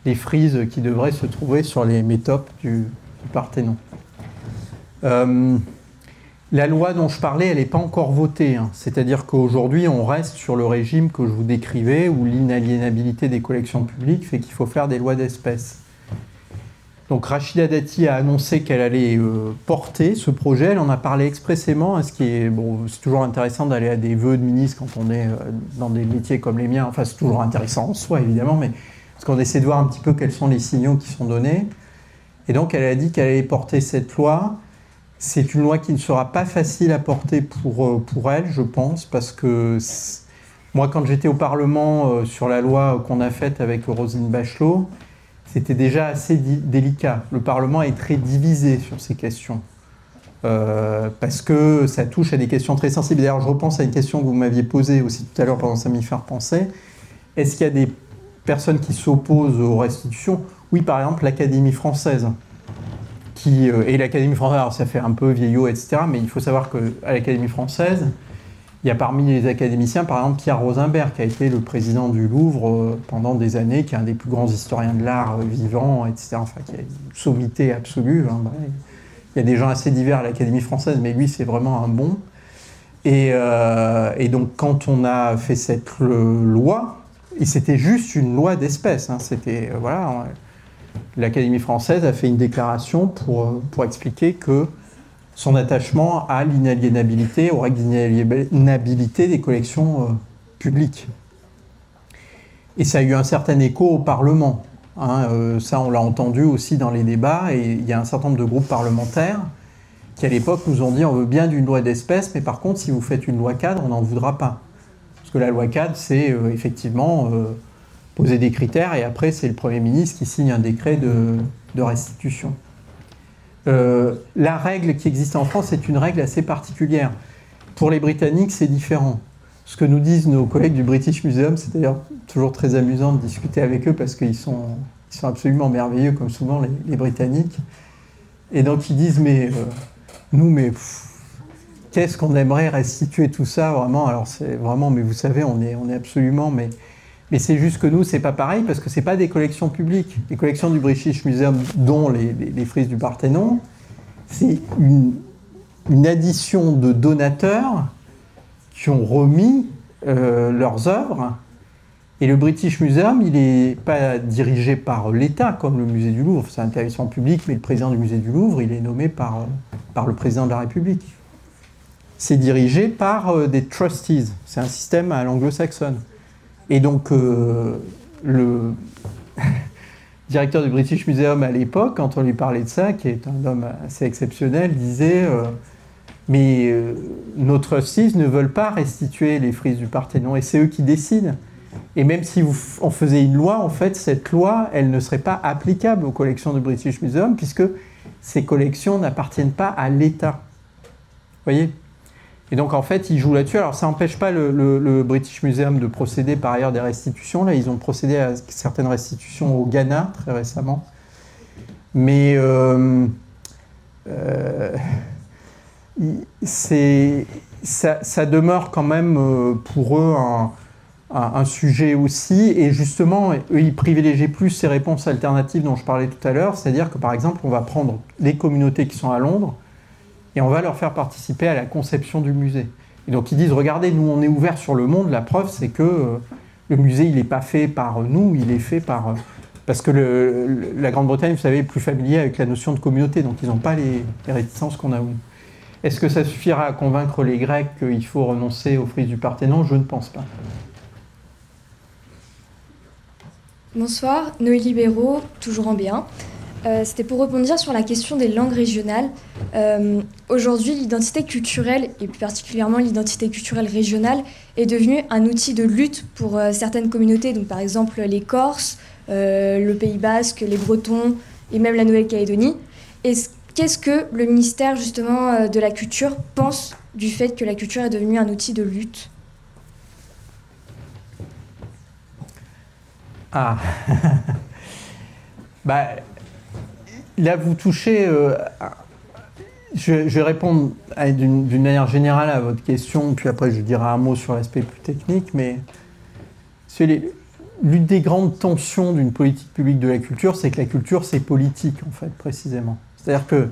les frises qui devraient se trouver sur les métopes du Parthénon. La loi dont je parlais, elle n'est pas encore votée. C'est-à-dire qu'aujourd'hui, on reste sur le régime que je vous décrivais, où l'inaliénabilité des collections publiques fait qu'il faut faire des lois d'espèces. Donc Rachida Dati a annoncé qu'elle allait porter ce projet. Elle en a parlé expressément. Ce qui est, c'est toujours intéressant d'aller à des vœux de ministre quand on est dans des métiers comme les miens. Enfin, c'est toujours intéressant en soi, évidemment, mais parce qu'on essaie de voir un petit peu quels sont les signaux qui sont donnés. Et donc, elle a dit qu'elle allait porter cette loi. C'est une loi qui ne sera pas facile à porter pour elle, je pense, parce que moi, quand j'étais au Parlement sur la loi qu'on a faite avec Roselyne Bachelot, c'était déjà assez délicat. Le Parlement est très divisé sur ces questions, parce que ça touche à des questions très sensibles. D'ailleurs, je repense à une question que vous m'aviez posée aussi tout à l'heure, pendant ça m'y faire penser. Est-ce qu'il y a des personnes qui s'opposent aux restitutions ? Oui, par exemple, l'Académie française. Et l'Académie française, alors ça fait un peu vieillot, etc., mais il faut savoir qu'à l'Académie française, il y a parmi les académiciens, par exemple, Pierre Rosenberg, qui a été le président du Louvre pendant des années, qui est un des plus grands historiens de l'art vivant, etc., enfin, qui a une sommité absolue. Il y a des gens assez divers à l'Académie française, mais lui, c'est vraiment un bon. Et donc, quand on a fait cette loi, et c'était juste une loi d'espèces, c'était, voilà... L'Académie française a fait une déclaration pour expliquer que son attachement à l'inaliénabilité, aux règles d'inaliénabilité des collections publiques. Et ça a eu un certain écho au Parlement. Ça, on l'a entendu aussi dans les débats, et il y a un certain nombre de groupes parlementaires qui, à l'époque, nous ont dit on veut bien d'une loi d'espèces, mais par contre, si vous faites une loi cadre, on n'en voudra pas. Parce que la loi cadre, c'est effectivement... poser des critères, et après, c'est le Premier ministre qui signe un décret de restitution. La règle qui existe en France est une règle assez particulière. Pour les Britanniques, c'est différent. ce que nous disent nos collègues du British Museum. C'est d'ailleurs toujours très amusant de discuter avec eux parce qu'ils sont absolument merveilleux, comme souvent les Britanniques. Et donc ils disent, mais qu'est-ce qu'on aimerait restituer tout ça, vraiment. Alors c'est vraiment, mais vous savez, on est absolument... Mais c'est juste que nous, c'est pas pareil, parce que c'est pas des collections publiques. Les collections du British Museum, dont les frises du Parthénon, c'est une addition de donateurs qui ont remis leurs œuvres. Et le British Museum, il n'est pas dirigé par l'État, comme le musée du Louvre. C'est un établissement public, mais le président du musée du Louvre, il est nommé par le président de la République. C'est dirigé par des trustees. C'est un système à l'anglo-saxonne. Et donc, le directeur du British Museum à l'époque, quand on lui parlait de ça, qui est un homme assez exceptionnel, disait mais nos trustees ne veulent pas restituer les frises du Parthénon, et c'est eux qui décident. Et même si on faisait une loi, en fait, cette loi, elle ne serait pas applicable aux collections du British Museum, puisque ces collections n'appartiennent pas à l'État. Vous voyez ? Et donc, en fait, ils jouent là-dessus. Alors, ça n'empêche pas le British Museum de procéder, par ailleurs, des restitutions. Là, ils ont procédé à certaines restitutions au Ghana, très récemment. Mais ça demeure quand même, pour eux, un sujet aussi. Et justement, eux, ils privilégient plus ces réponses alternatives dont je parlais tout à l'heure. C'est-à-dire que, par exemple, on va prendre les communautés qui sont à Londres, et on va leur faire participer à la conception du musée. Et donc ils disent, regardez, nous on est ouvert sur le monde, la preuve c'est que le musée il n'est pas fait par nous, il est fait par... parce que la Grande-Bretagne, vous savez, est plus familier avec la notion de communauté, donc ils n'ont pas les réticences qu'on a nous. Est-ce que ça suffira à convaincre les Grecs qu'il faut renoncer aux frises du Parthénon? Je ne pense pas. Bonsoir, Noélie Béraud, toujours en B1. C'était pour rebondir sur la question des langues régionales. Aujourd'hui, l'identité culturelle, et plus particulièrement l'identité culturelle régionale, est devenue un outil de lutte pour certaines communautés, donc par exemple les Corses, le Pays Basque, les Bretons et même la Nouvelle-Calédonie. Qu'est-ce que le ministère justement de la Culture pense du fait que la culture est devenue un outil de lutte? Ah bah, là, vous touchez... je vais répondre d'une manière générale à votre question, puis après je dirai un mot sur l'aspect plus technique, mais l'une des grandes tensions d'une politique publique de la culture, c'est que la culture, c'est politique, en fait, précisément. C'est-à-dire que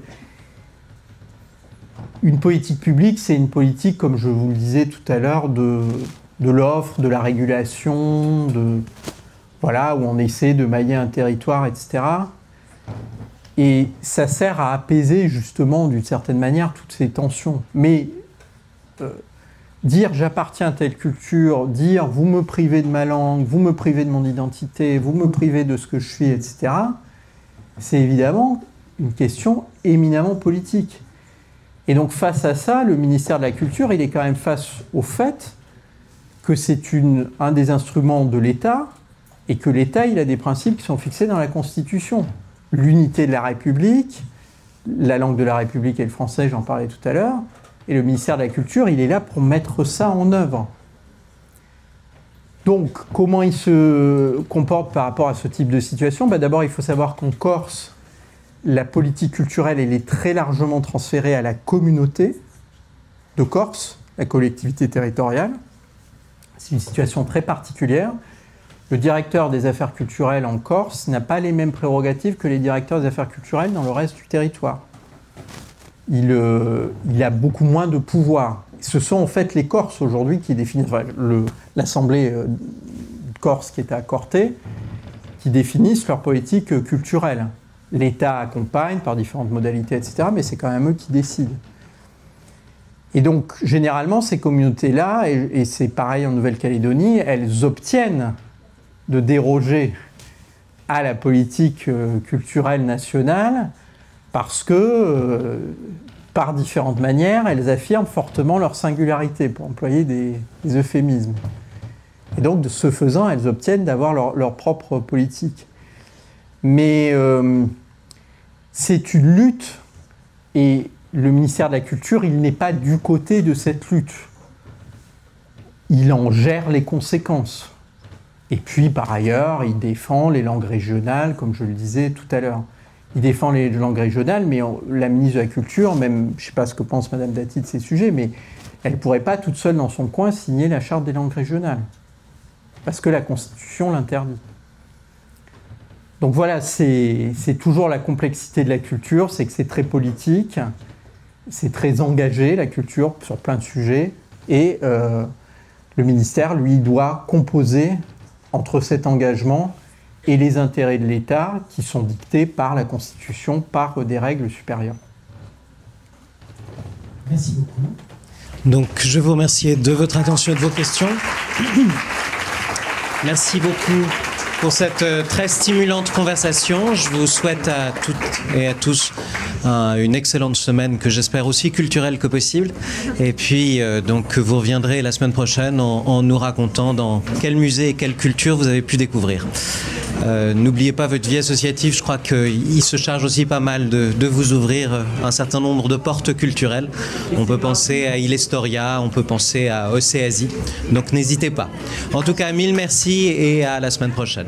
une politique publique, c'est une politique, comme je vous le disais tout à l'heure, de l'offre, de la régulation, voilà, où on essaie de mailler un territoire, etc. Et ça sert à apaiser, justement, d'une certaine manière, toutes ces tensions. Mais dire « j'appartiens à telle culture », dire « vous me privez de ma langue, vous me privez de mon identité, vous me privez de ce que je suis, etc. », c'est évidemment une question éminemment politique. Et donc, face à ça, le ministère de la Culture, il est quand même face au fait que c'est un des instruments de l'État, et que l'État, il a des principes qui sont fixés dans la Constitution. L'unité de la République, la langue de la République est le français, j'en parlais tout à l'heure, et le ministère de la Culture, il est là pour mettre ça en œuvre. Donc, comment il se comporte par rapport à ce type de situation? D'abord, il faut savoir qu'en Corse, la politique culturelle, elle est très largement transférée à la communauté de Corse, la collectivité territoriale. C'est une situation très particulière. Le directeur des affaires culturelles en Corse n'a pas les mêmes prérogatives que les directeurs des affaires culturelles dans le reste du territoire. Il a beaucoup moins de pouvoir. Ce sont en fait les Corses aujourd'hui qui définissent, enfin, l'Assemblée corse qui est à Corté, qui définissent leur politique culturelle. L'État accompagne par différentes modalités, etc., mais c'est quand même eux qui décident. Et donc, généralement, ces communautés-là, et c'est pareil en Nouvelle-Calédonie, elles obtiennent de déroger à la politique culturelle nationale parce que, par différentes manières, elles affirment fortement leur singularité, pour employer des euphémismes. Et donc, de ce faisant, elles obtiennent d'avoir leur propre politique. Mais c'est une lutte, et le ministère de la Culture, il n'est pas du côté de cette lutte. il en gère les conséquences. Et puis, par ailleurs, il défend les langues régionales, comme je le disais tout à l'heure. Il défend les langues régionales, mais la ministre de la Culture, même, je ne sais pas ce que pense Madame Dati de ces sujets, mais elle ne pourrait pas toute seule dans son coin signer la charte des langues régionales. Parce que la Constitution l'interdit. Donc voilà, c'est toujours la complexité de la culture, c'est que c'est très politique, c'est très engagé, la culture, sur plein de sujets, et le ministère, lui, doit composer entre cet engagement et les intérêts de l'État qui sont dictés par la Constitution, par des règles supérieures. Merci beaucoup. Donc, je vous remercie de votre attention et de vos questions. Merci beaucoup pour cette très stimulante conversation. Je vous souhaite à toutes et à tous une excellente semaine, que j'espère aussi culturelle que possible. Et puis, donc, vous reviendrez la semaine prochaine en nous racontant dans quel musée et quelle culture vous avez pu découvrir. N'oubliez pas votre vie associative, je crois qu'il se charge aussi pas mal de vous ouvrir un certain nombre de portes culturelles. On peut penser à Ilhistoria, on peut penser à Océasie, donc n'hésitez pas. En tout cas, mille merci et à la semaine prochaine.